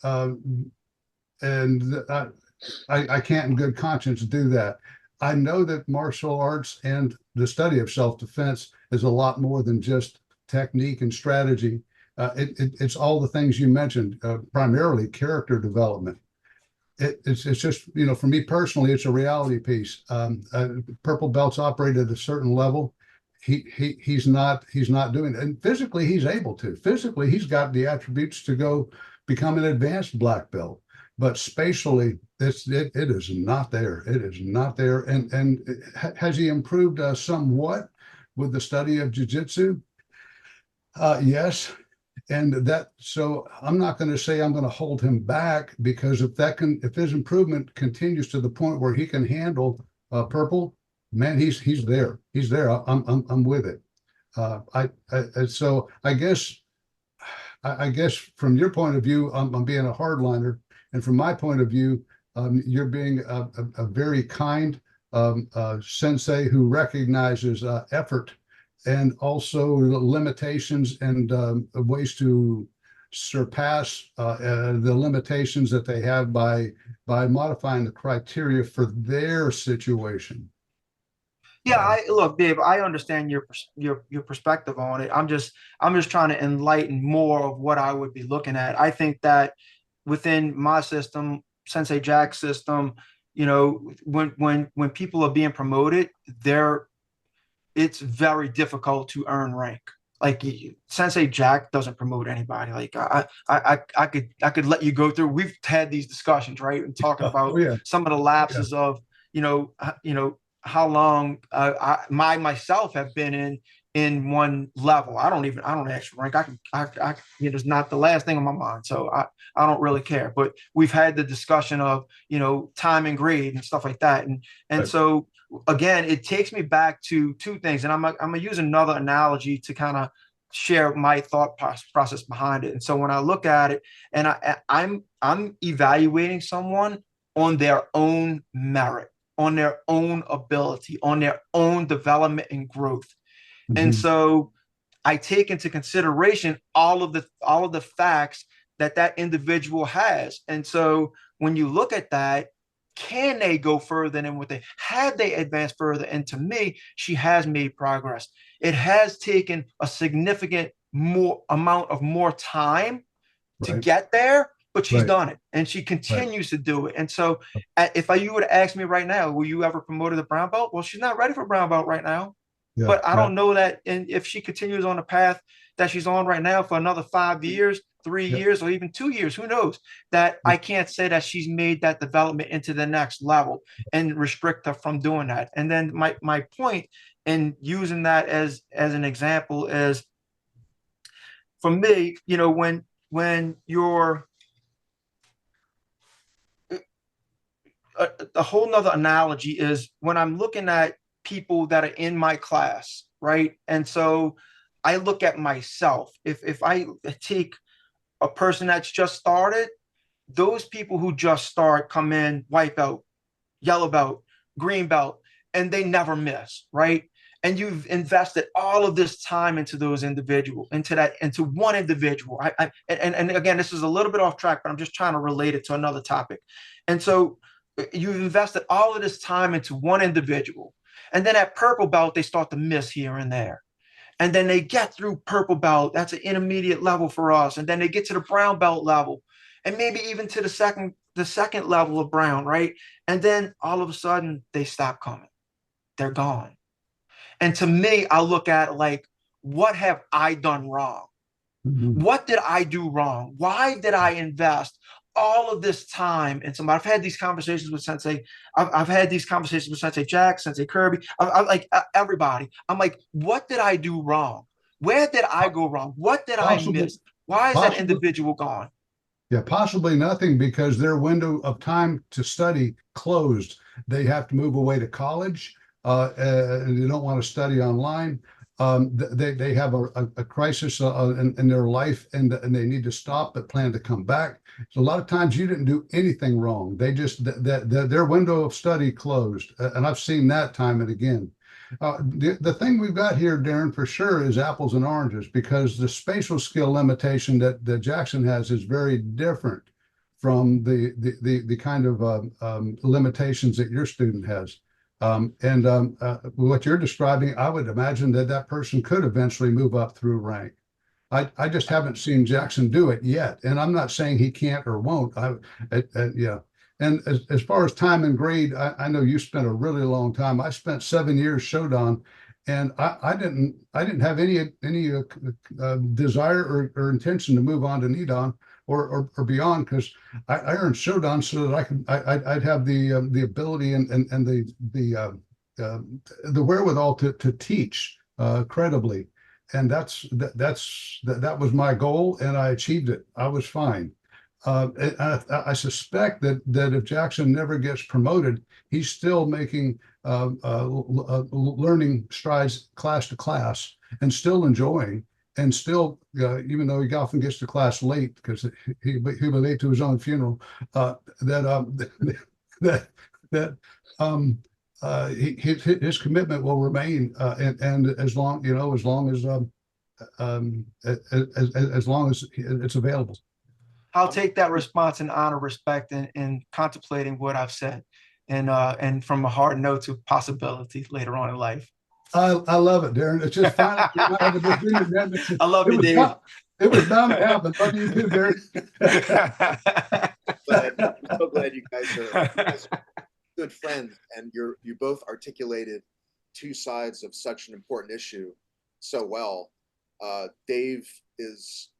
Speaker 2: I can't in good conscience do that. I know that martial arts and the study of self-defense is a lot more than just technique and strategy. It's all the things you mentioned, primarily character development. It's just, for me personally, it's a reality piece. Purple belts operate at a certain level. He's not doing it. And physically, he's able to. Physically, he's got the attributes to go become an advanced black belt. But spatially, it is not there. It is not there. And has he improved somewhat with the study of jujitsu? Yes. So I'm not going to say I'm going to hold him back, because if his improvement continues to the point where he can handle purple, man, he's there. He's there. I'm with it. So I guess from your point of view, I'm being a hardliner. And from my point of view, you're being a very kind sensei who recognizes effort and also limitations and ways to surpass the limitations that they have by modifying the criteria for their situation.
Speaker 5: Yeah, look, Dave, I understand your perspective on it. I'm just trying to enlighten more of what I would be looking at. I think that within my system, Sensei Jack's system, when people are being promoted, it's very difficult to earn rank. Like Sensei Jack doesn't promote anybody. Like I could let you go through. We've had these discussions, right, and talking about some of the lapses of how long I myself have been in one level. I don't actually rank. It's not the last thing on my mind. So I don't really care. But we've had the discussion of, time and grade and stuff like that. And
Speaker 2: Right.
Speaker 5: So again, it takes me back to two things. And I'm gonna use another analogy to kind of share my thought process behind it. And so when I look at it, and I'm evaluating someone on their own merit, on their own ability, on their own development and growth.
Speaker 2: Mm-hmm.
Speaker 5: And so I take into consideration all of the facts that individual has. And so when you look at that, can they go further than what they have? They advanced further? And to me, she has made progress. It has taken a significant amount of more time to get there, but she's done it, and she continues to do it. And so if you were to ask me right now, will you ever promote her to brown belt? Well, she's not ready for brown belt right now. Yeah, but I don't know that. And if she continues on the path that she's on right now for another 5 years, 3 years, or even 2 years, who knows, that I can't say that she's made that development into the next level and restrict her from doing that. And then my point in using that as an example is, for me, when you're a whole nother analogy is when I'm looking at people that are in my class, right? And so I look at myself. If I take a person that's just started, those people who just start come in white belt, yellow belt, green belt, and they never miss, right? And you've invested all of this time into those individuals, into one individual. And again, this is a little bit off track, but I'm just trying to relate it to another topic. And so you've invested all of this time into one individual. And then at purple belt, they start to miss here and there. And then they get through purple belt. That's an intermediate level for us. And then they get to the brown belt level, and maybe even to the second level of brown, right? And then all of a sudden they stop coming. They're gone. And to me, I look at it like, what have I done wrong? Mm-hmm. What did I do wrong? Why did I invest all of this time in somebody? I've had these conversations with Sensei. I've had these conversations with Sensei Jack, Sensei Kirby. I like everybody. I'm like, what did I do wrong? Where did I go wrong? What did I
Speaker 2: Possibly,
Speaker 5: miss? Why is that
Speaker 2: possibly,
Speaker 5: individual gone?
Speaker 2: yeah, possibly nothing because their window of time to study closed. They have to move away to college, and they don't want to study online. They have a crisis in their life, and they need to stop but plan to come back. So a lot of times you didn't do anything wrong. They just their window of study closed, and I've seen that time and again. The thing we've got here, Darren, for sure is apples and oranges because the spatial skill limitation that Jackson has is very different from the kind of limitations that your student has. What you're describing, I would imagine that that person could eventually move up through rank. I just haven't seen Jackson do it yet, and I'm not saying he can't or won't. Yeah. And as far as time and grade, I know you spent a really long time. I spent 7 years Shodan, and I didn't have any desire or intention to move on to Nidan or beyond because I earned Shodan so that I'd have the ability and the wherewithal to teach credibly, and that was my goal, and I achieved it. I was fine. I suspect that if Jackson never gets promoted, he's still making learning strides class to class and still enjoying and still, even though he often gets to class late because he'll be late to his own funeral, his commitment will remain, and as long as long as it's available.
Speaker 5: I'll take that response in honor, respect, and contemplating what I've said, and from a hard note to possibilities later on in life.
Speaker 2: I love it, Darren. It's just fine.
Speaker 5: I love you, David.
Speaker 2: It was bound to happen. Love you too, Darren.
Speaker 4: I'm so glad you guys are good friends, and you both articulated two sides of such an important issue so well. Dave is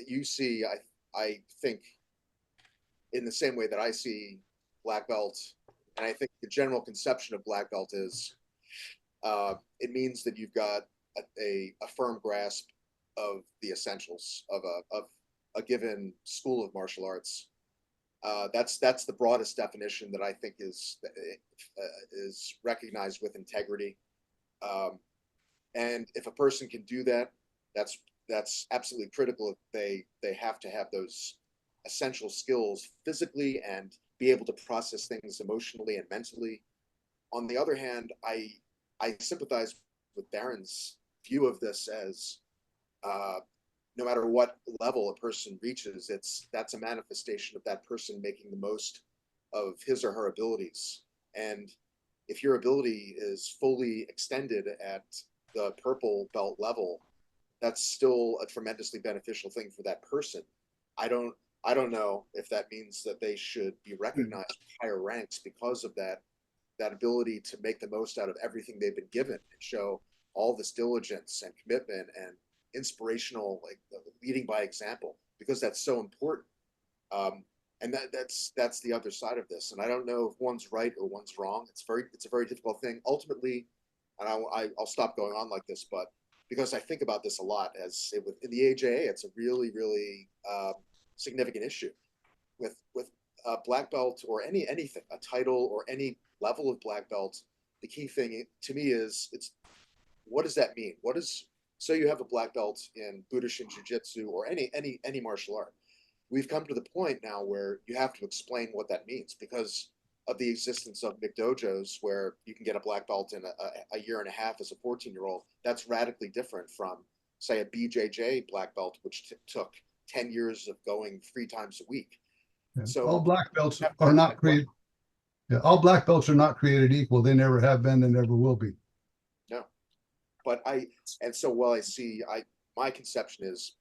Speaker 4: you see, I think, in the same way that I see black belt, and I think the general conception of black belt is it means that you've got a firm grasp of the essentials of a given school of martial arts. That's the broadest definition that I think is recognized with integrity. And if a person can do that, that's absolutely critical. They have to have those essential skills physically and be able to process things emotionally and mentally. On the other hand, I sympathize with Darren's view of this as no matter what level a person reaches, that's a manifestation of that person making the most of his or her abilities. And if your ability is fully extended at the purple belt level, that's still a tremendously beneficial thing for that person. I don't know if that means that they should be recognized with higher ranks because of that ability to make the most out of everything they've been given and show all this diligence and commitment and inspirational, like leading by example, because that's so important. And that's the other side of this. And I don't know if one's right or one's wrong. It's a very difficult thing. Ultimately, and I'll stop going on like this, but because I think about this a lot, as in the AJA, it's a really, really significant issue with black belt or anything, a title or any level of black belt. The key thing to me is what does that mean? So you have a black belt in Budoshin Jujitsu or any martial art. We've come to the point now where you have to explain what that means because of the existence of McDojos where you can get a black belt in a year and a half as a 14-year-old. That's radically different from, say, a BJJ black belt, which took 10 years of going 3 times a week.
Speaker 2: Yeah.
Speaker 4: So
Speaker 2: all black belts are not created. Yeah, all black belts are not created equal. They never have been. They never will be.
Speaker 4: No, but my conception is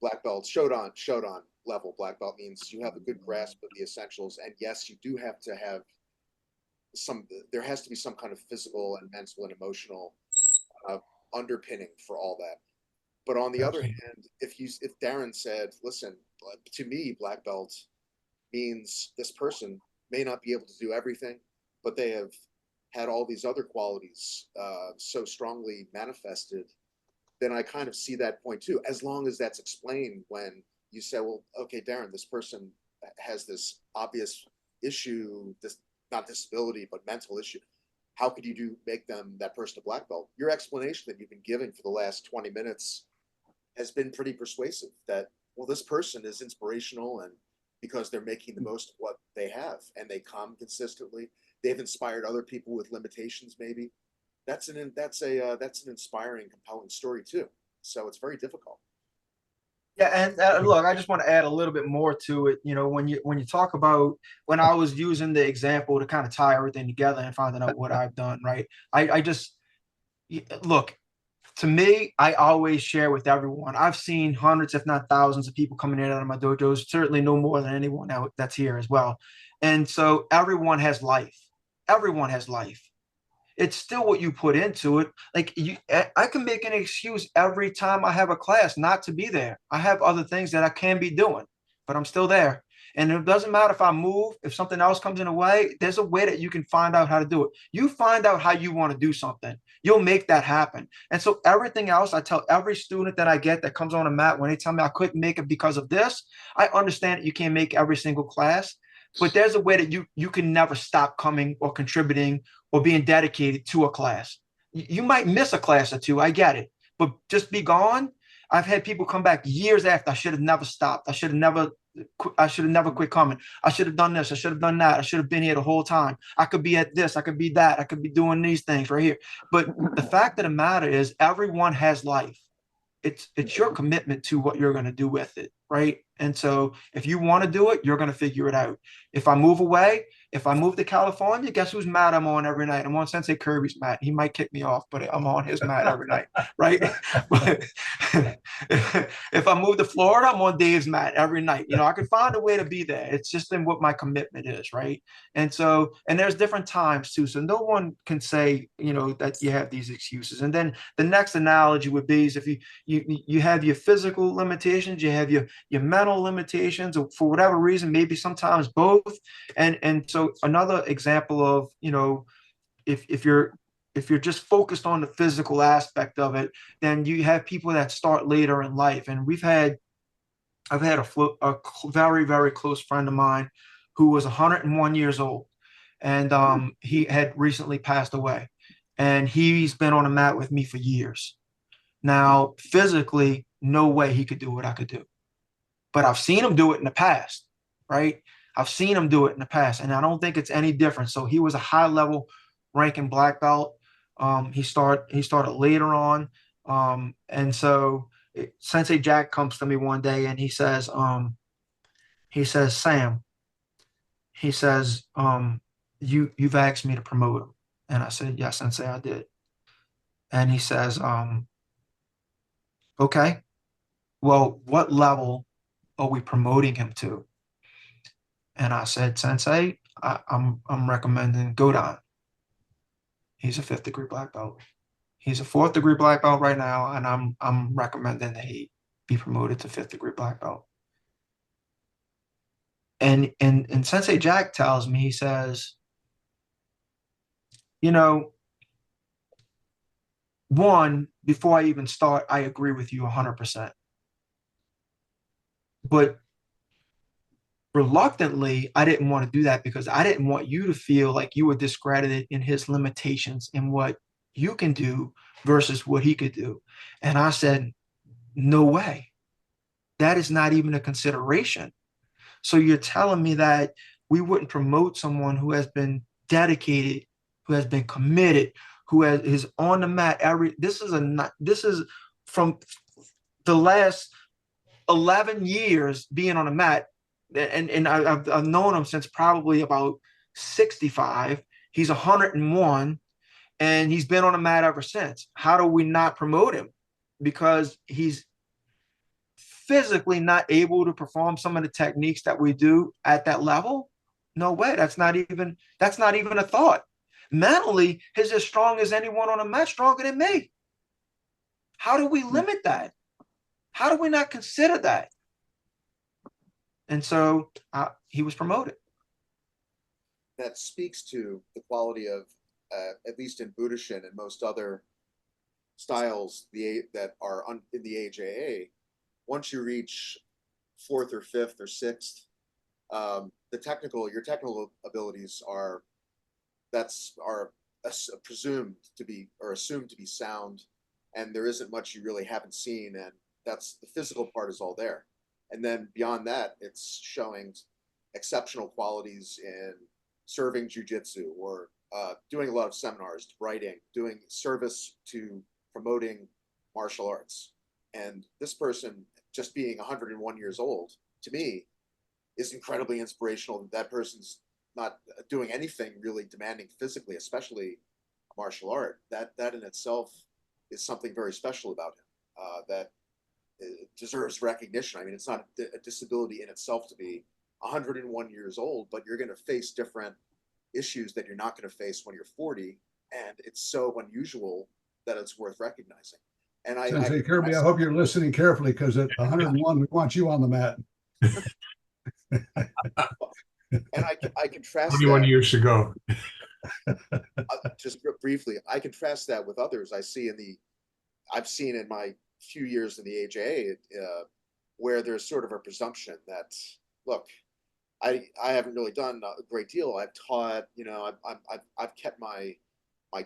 Speaker 4: black belt, Shodan level black belt means you have a good grasp of the essentials, and yes, you do have to have there has to be some kind of physical and mental and emotional underpinning for all that. But on the other hand, if Darren said, listen, to me, black belt means this person may not be able to do everything, but they have had all these other qualities so strongly manifested then I kind of see that point too, as long as that's explained when you say, well, okay, Darren, this person has this obvious issue, this not disability, but mental issue. How could you make them that person a black belt? Your explanation that you've been giving for the last 20 minutes has been pretty persuasive that, well, this person is inspirational and because they're making the most of what they have and they come consistently. They've inspired other people with limitations, maybe. That's an inspiring, compelling story too. So it's very difficult.
Speaker 5: Yeah, and look, I just want to add a little bit more to it. You know, when you talk about when I was using the example to kind of tie everything together and finding out what I've done, right? I just look, to me, I always share with everyone. I've seen hundreds, if not thousands, of people coming in and out of my dojos. Certainly, no more than anyone that's here as well. And so everyone has life. Everyone has life. It's still what you put into it. Like I can make an excuse every time I have a class not to be there. I have other things that I can be doing, but I'm still there. And it doesn't matter if I move, if something else comes in the way, there's a way that you can find out how to do it. You find out how you want to do something, you'll make that happen. And so everything else, I tell every student that I get that comes on a mat, when they tell me I couldn't make it because of this, I understand that you can't make every single class, but there's a way that you can never stop coming or contributing or being dedicated to a class. You might miss a class or two, I get it, but just be gone. I've had people come back years after. I should have never stopped. I should have never quit coming. I should have done this. I should have done that. I should have been here the whole time. I could be at this. I could be that. I could be doing these things right here. But the fact of the matter is everyone has life. It's your commitment to what you're going to do with it, right? And so if you want to do it, you're going to figure it out. If I move away, if I move to California, guess whose mat I'm on every night? I'm on Sensei Kirby's mat. He might kick me off, but I'm on his mat every night, right? But if I move to Florida, I'm on Dave's mat every night. You know, I can find a way to be there. It's just in what my commitment is, right? And so, and there's different times too. So no one can say, you know, that you have these excuses. And then the next analogy would be is if you have your physical limitations, you have your mental limitations, or for whatever reason, maybe sometimes both. And so another example of, you know, if you're just focused on the physical aspect of it, then you have people that start later in life. And I've had a very, very close friend of mine who was 101 years old, and he had recently passed away, and he's been on a mat with me for years. Now, physically, no way he could do what I could do, but I've seen him do it in the past, right? I've seen him do it in the past, and I don't think it's any different. So he was a high-level ranking black belt. He started later on, and so Sensei Jack comes to me one day and he says, Sam, he says, you've asked me to promote him, and I said, yes, Sensei, I did. And he says, okay, well, what level are we promoting him to? And I said, Sensei, I'm recommending Godan. He's a 5th degree black belt. He's a 4th degree black belt right now, and I'm recommending that he be promoted to 5th degree black belt. And Sensei Jack tells me, he says, you know, one, before I even start, I agree with you 100%. But reluctantly, I didn't want to do that because I didn't want you to feel like you were discredited in his limitations in what you can do versus what he could do. And I said, no way. That is not even a consideration. So you're telling me that we wouldn't promote someone who has been dedicated, who has been committed, who is on the mat this is from the last 11 years being on the mat. And I've known him since probably about 65. He's 101, and he's been on the mat ever since. How do we not promote him? Because he's physically not able to perform some of the techniques that we do at that level? No way. That's not even a thought. Mentally, he's as strong as anyone on a mat, stronger than me. How do we limit that? How do we not consider that? And so he was promoted.
Speaker 4: That speaks to the quality of, at least in Budoshin and most other styles that are in the AJA, once you reach fourth or fifth or sixth, your technical abilities are presumed to be or assumed to be sound, and there isn't much you really haven't seen, and that's the physical part is all there. And then beyond that, it's showing exceptional qualities in serving jujitsu or doing a lot of seminars, writing, doing service to promoting martial arts. And this person, just being 101 years old, to me, is incredibly inspirational. That person's not doing anything really demanding physically, especially martial art. That in itself is something very special about him that deserves recognition. I mean, it's not a disability in itself to be 101 years old, but you're going to face different issues that you're not going to face when you're 40, and it's so unusual that it's worth recognizing. And
Speaker 2: Sensei Kirby, I hope you're listening carefully, because at 101, we want you on the mat.
Speaker 4: And I contrast
Speaker 1: 21
Speaker 4: that,
Speaker 1: years ago.
Speaker 4: just briefly, I contrast that with others I've seen in my few years in the AJA, where there's sort of a presumption that, look, I haven't really done a great deal. I've taught, I've kept my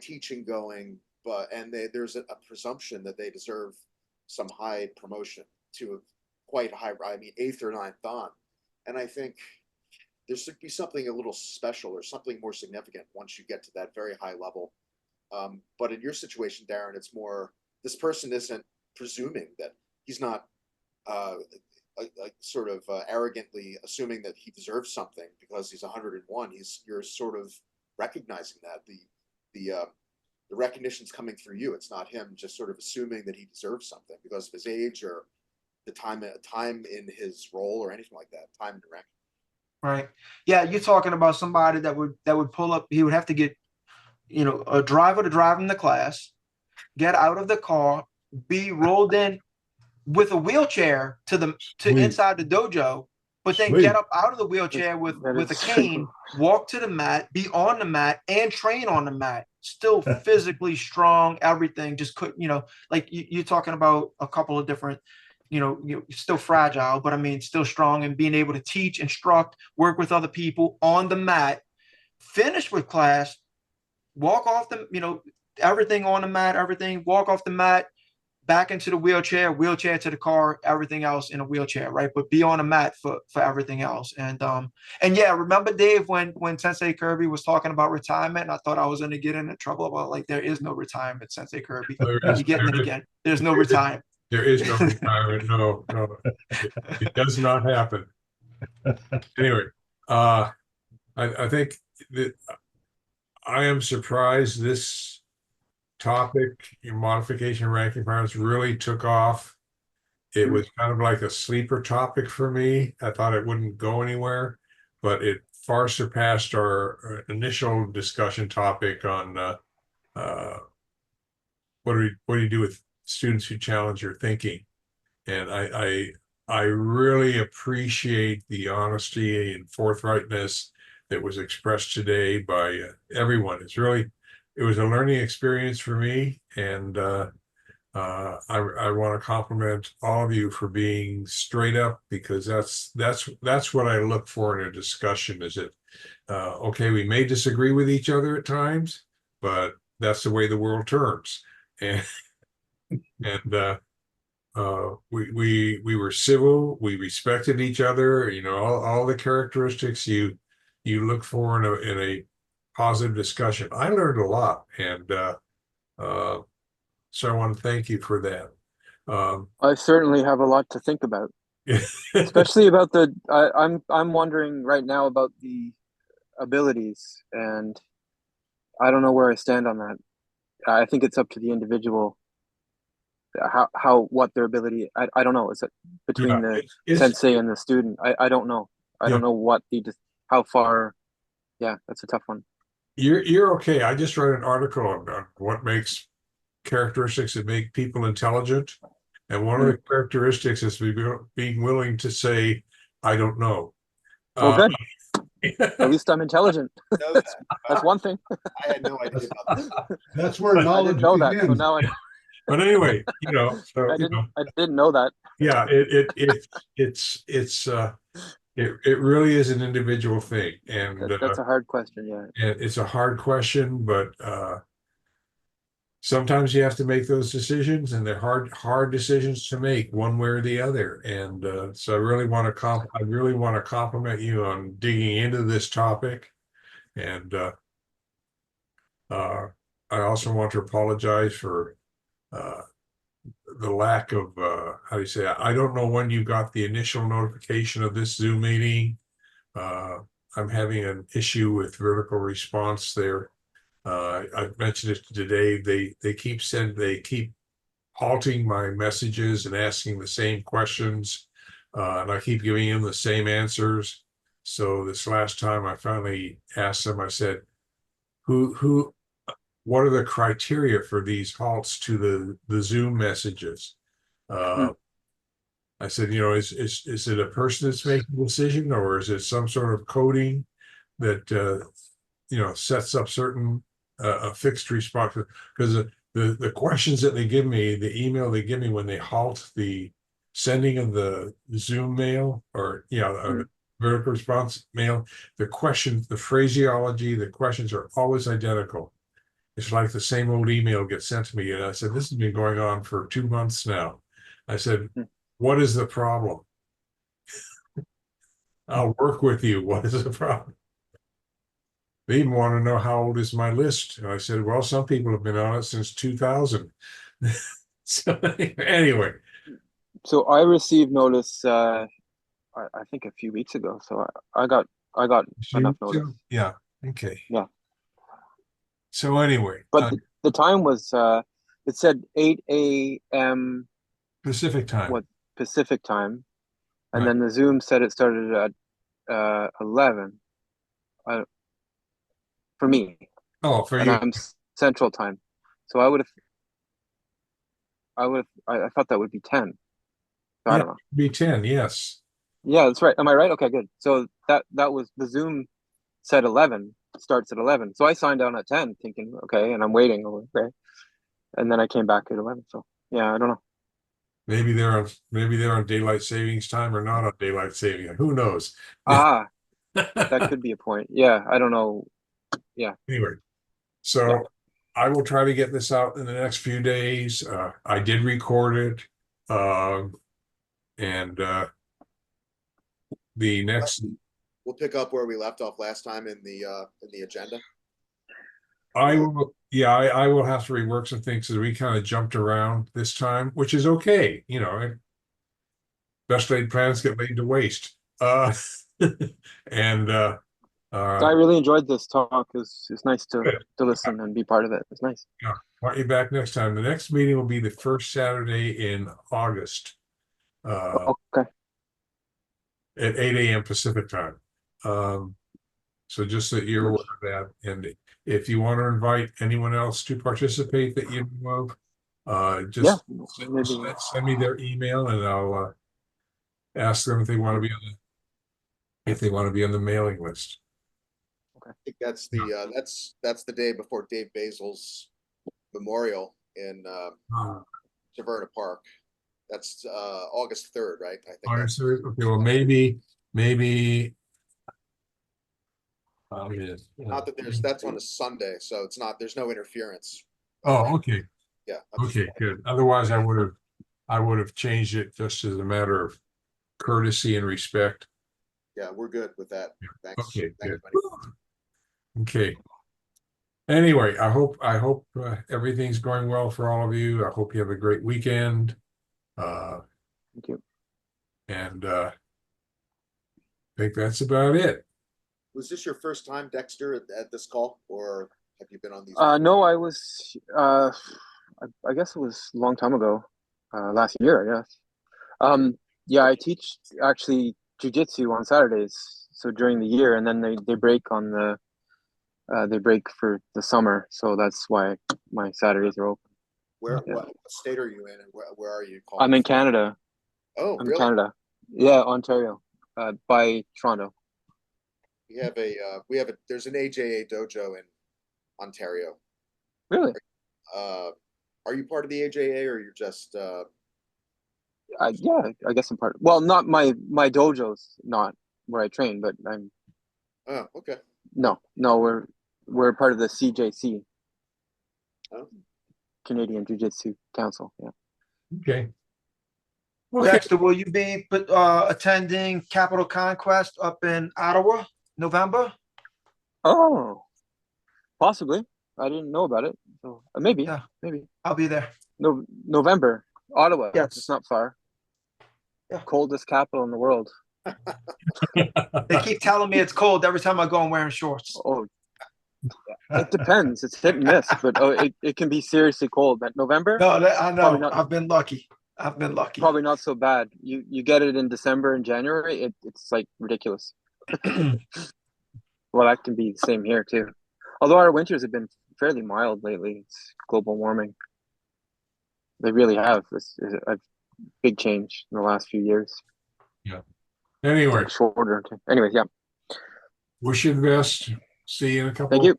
Speaker 4: teaching going, and there's a presumption that they deserve some high promotion to quite high, I mean, 8th or 9th dan. And I think there should be something a little special or something more significant once you get to that very high level. But in your situation, Darren, it's more, this person isn't presuming that he's not sort of arrogantly assuming that he deserves something because he's 101. You're sort of recognizing that the recognition's coming through you. It's not him just sort of assuming that he deserves something because of his age or the time in his role or anything like that. Time and rank.
Speaker 5: Right. Yeah, you're talking about somebody that would pull up. He would have to get, a driver to drive him to class, get out of the car, be rolled in with a wheelchair to inside the dojo, but then get up out of the wheelchair with a cane, walk to the mat, be on the mat, and train on the mat. Still physically strong, everything. Just like you're talking about a couple of different, you're still fragile, but I mean, still strong and being able to teach, instruct, work with other people on the mat, finish with class, walk off everything on the mat, walk off the mat, back into the wheelchair to the car, everything else in a wheelchair, right? But be on a mat for everything else. And yeah, remember, Dave, when Sensei Kirby was talking about retirement, and I thought I was going to get into trouble about, like, there is no retirement, Sensei Kirby. You're getting it again. There's no retirement.
Speaker 1: There is no retirement. No, it does not happen. Anyway, I think that I am surprised this topic, modification ranking patterns, really took off. It was kind of like a sleeper topic for me. I thought it wouldn't go anywhere, but it far surpassed our initial discussion topic on what do you do with students who challenge your thinking. And I really appreciate the honesty and forthrightness that was expressed today by everyone. It was a learning experience for me, and I want to compliment all of you for being straight up, because that's what I look for in a discussion. Is it okay? We may disagree with each other at times, but that's the way the world turns. And we were civil. We respected each other. All the characteristics you look for in a positive discussion. I learned a lot, and so I want to thank you for that.
Speaker 3: I certainly have a lot to think about, especially about I'm wondering right now about the abilities, and I don't know where I stand on that. I think it's up to the individual what their ability. I don't know. Is it between the sensei and the student? I don't know. I don't know how far. Yeah, that's a tough one.
Speaker 1: You're okay. I just wrote an article on what makes characteristics that make people intelligent, and one of the characteristics is being willing to say, "I don't know."
Speaker 3: Well, good. At least I'm intelligent.
Speaker 4: No,
Speaker 3: that's one thing.
Speaker 4: I had no idea about that.
Speaker 2: That's where knowledge
Speaker 3: I didn't know
Speaker 2: begins.
Speaker 3: that. So now
Speaker 1: But anyway, so
Speaker 3: I didn't know that.
Speaker 1: yeah, it really is an individual thing, and
Speaker 3: That's a hard question. Yeah.
Speaker 1: it's a hard question, but sometimes you have to make those decisions, and they're hard decisions to make one way or the other. And so I really want to compliment you on digging into this topic, and I also want to apologize for uh, the lack of how do you say, I don't know when you got the initial notification of this Zoom meeting. I'm having an issue with vertical response there. I've mentioned it today. They keep halting my messages and asking the same questions, and I keep giving them the same answers. So this last time, I finally asked them. I said, "Who? What are the criteria for these halts to the Zoom messages?" I said, is it a person that's making the decision, or is it some sort of coding that sets up certain a fixed response? Because the questions that they give me, the email they give me when they halt the sending of the Zoom mail, or vertical response mail, the questions, the phraseology, the questions are always identical. It's like the same old email gets sent to me. And I said, this has been going on for 2 months now. I said, what is the problem? I'll work with you. What is the problem? They even want to know how old is my list. And I said, well, some people have been on it since 2000. So anyway.
Speaker 3: So I received notice, I think a few weeks ago. So I got enough notice.
Speaker 1: Yeah. Okay.
Speaker 3: Yeah.
Speaker 1: So anyway,
Speaker 3: but the time was it said 8 a.m.
Speaker 1: Pacific time.
Speaker 3: What Pacific time, and
Speaker 1: Right.
Speaker 3: then the Zoom said it started at 11. For me.
Speaker 1: Oh, for
Speaker 3: and
Speaker 1: you.
Speaker 3: I'm Central Time, so I thought that would be 10. So I don't know.
Speaker 1: Be 10. Yes.
Speaker 3: Yeah, that's right. Am I right? Okay, good. So that was the Zoom said 11, starts at 11. So I signed on at 10 thinking, okay, and I'm waiting. Okay. And then I came back at 11. So yeah, I don't know.
Speaker 1: Maybe they're on daylight savings time or not on daylight saving. Who knows?
Speaker 3: That could be a point. Yeah, I don't know. Yeah.
Speaker 1: Anyway, so I will try to get this out in the next few days. I did record it. And the next,
Speaker 4: we'll pick up where we left off last time in the agenda.
Speaker 1: I will have to rework some things because we kind of jumped around this time, which is okay. Best laid plans get laid to waste. And
Speaker 3: I really enjoyed this talk. It's nice to listen and be part of it. It's nice.
Speaker 1: Yeah, want you back next time. The next meeting will be the first Saturday in August.
Speaker 3: Okay.
Speaker 1: At 8 a.m. Pacific time. So just that you're aware of that. And if you want to invite anyone else to participate that you know of, just send me their email and I'll ask them if they want to be on the mailing list.
Speaker 4: Okay. I think that's the day before Dave Basil's memorial in Javerta Park. That's August 3rd, right? I think.
Speaker 1: August 3rd. Okay, well maybe.
Speaker 4: Not that that's on a Sunday, so it's not. There's no interference.
Speaker 1: Oh, okay.
Speaker 4: Yeah.
Speaker 1: Okay, good. Otherwise, I would have changed it just as a matter of courtesy and respect.
Speaker 4: Yeah, we're good with that. Thanks.
Speaker 1: Okay,
Speaker 4: Thanks,
Speaker 1: good. Okay. Anyway, I hope everything's going well for all of you. I hope you have a great weekend.
Speaker 3: Thank you.
Speaker 1: And I think that's about it.
Speaker 4: Was this your first time, Dexter, at this call, or have you been on these?
Speaker 3: No, I was. I guess it was a long time ago, last year, I guess. Yeah, I teach actually jujitsu on Saturdays, so during the year, and then they break on they break for the summer, so that's why my Saturdays are open.
Speaker 4: What state are you in, and where are you?
Speaker 3: I'm in Canada.
Speaker 4: Oh,
Speaker 3: I'm
Speaker 4: really?
Speaker 3: in Canada. Yeah, Ontario, by Toronto.
Speaker 4: There's an AJA dojo in Ontario.
Speaker 3: Really?
Speaker 4: are you part of the AJA or you're just
Speaker 3: Yeah, I guess I'm part. Well, not my dojo's not where I train, but I'm
Speaker 4: oh, okay.
Speaker 3: no, we're part of the CJC,
Speaker 4: Oh.
Speaker 3: Canadian Jiu-Jitsu Council. Yeah.
Speaker 1: Okay. Okay.
Speaker 5: Dexter, will you be attending Capital Conquest up in Ottawa, November?
Speaker 3: Oh, possibly. I didn't know about it. So maybe,
Speaker 5: Yeah.
Speaker 3: maybe.
Speaker 5: I'll be there.
Speaker 3: No, November, Ottawa.
Speaker 5: Yes.
Speaker 3: It's not far.
Speaker 5: Yeah.
Speaker 3: Coldest capital in the world.
Speaker 5: They keep telling me it's cold every time I go and wearing shorts.
Speaker 3: Oh, it depends. It's hit and miss, but it can be seriously cold. But November,
Speaker 5: No, I
Speaker 3: Probably
Speaker 5: know.
Speaker 3: not.
Speaker 5: I've been lucky. I've been lucky.
Speaker 3: probably not so bad. You get it in December and January. It's like ridiculous. Well, that can be the same here too. Although our winters have been fairly mild lately. It's global warming. They really have. It's a big change in the last few years.
Speaker 1: Anyway,
Speaker 3: Like shorter. Anyways, yeah.
Speaker 1: wish you the best. See you in a couple
Speaker 3: Thank you.
Speaker 1: of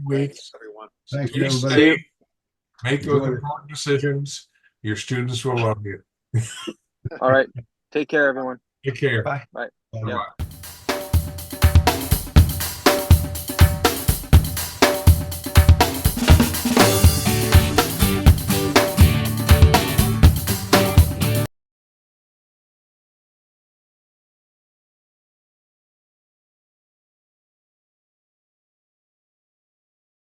Speaker 1: weeks.
Speaker 4: Thanks, everyone.
Speaker 2: Thank you,
Speaker 1: Be
Speaker 2: everybody.
Speaker 1: safe. Make those
Speaker 2: Enjoy it.
Speaker 1: important decisions. Your students will love you.
Speaker 3: All right. Take care, everyone.
Speaker 1: Take care.
Speaker 5: Bye.
Speaker 3: Bye.
Speaker 2: Bye.
Speaker 3: Yeah.
Speaker 1: Bye.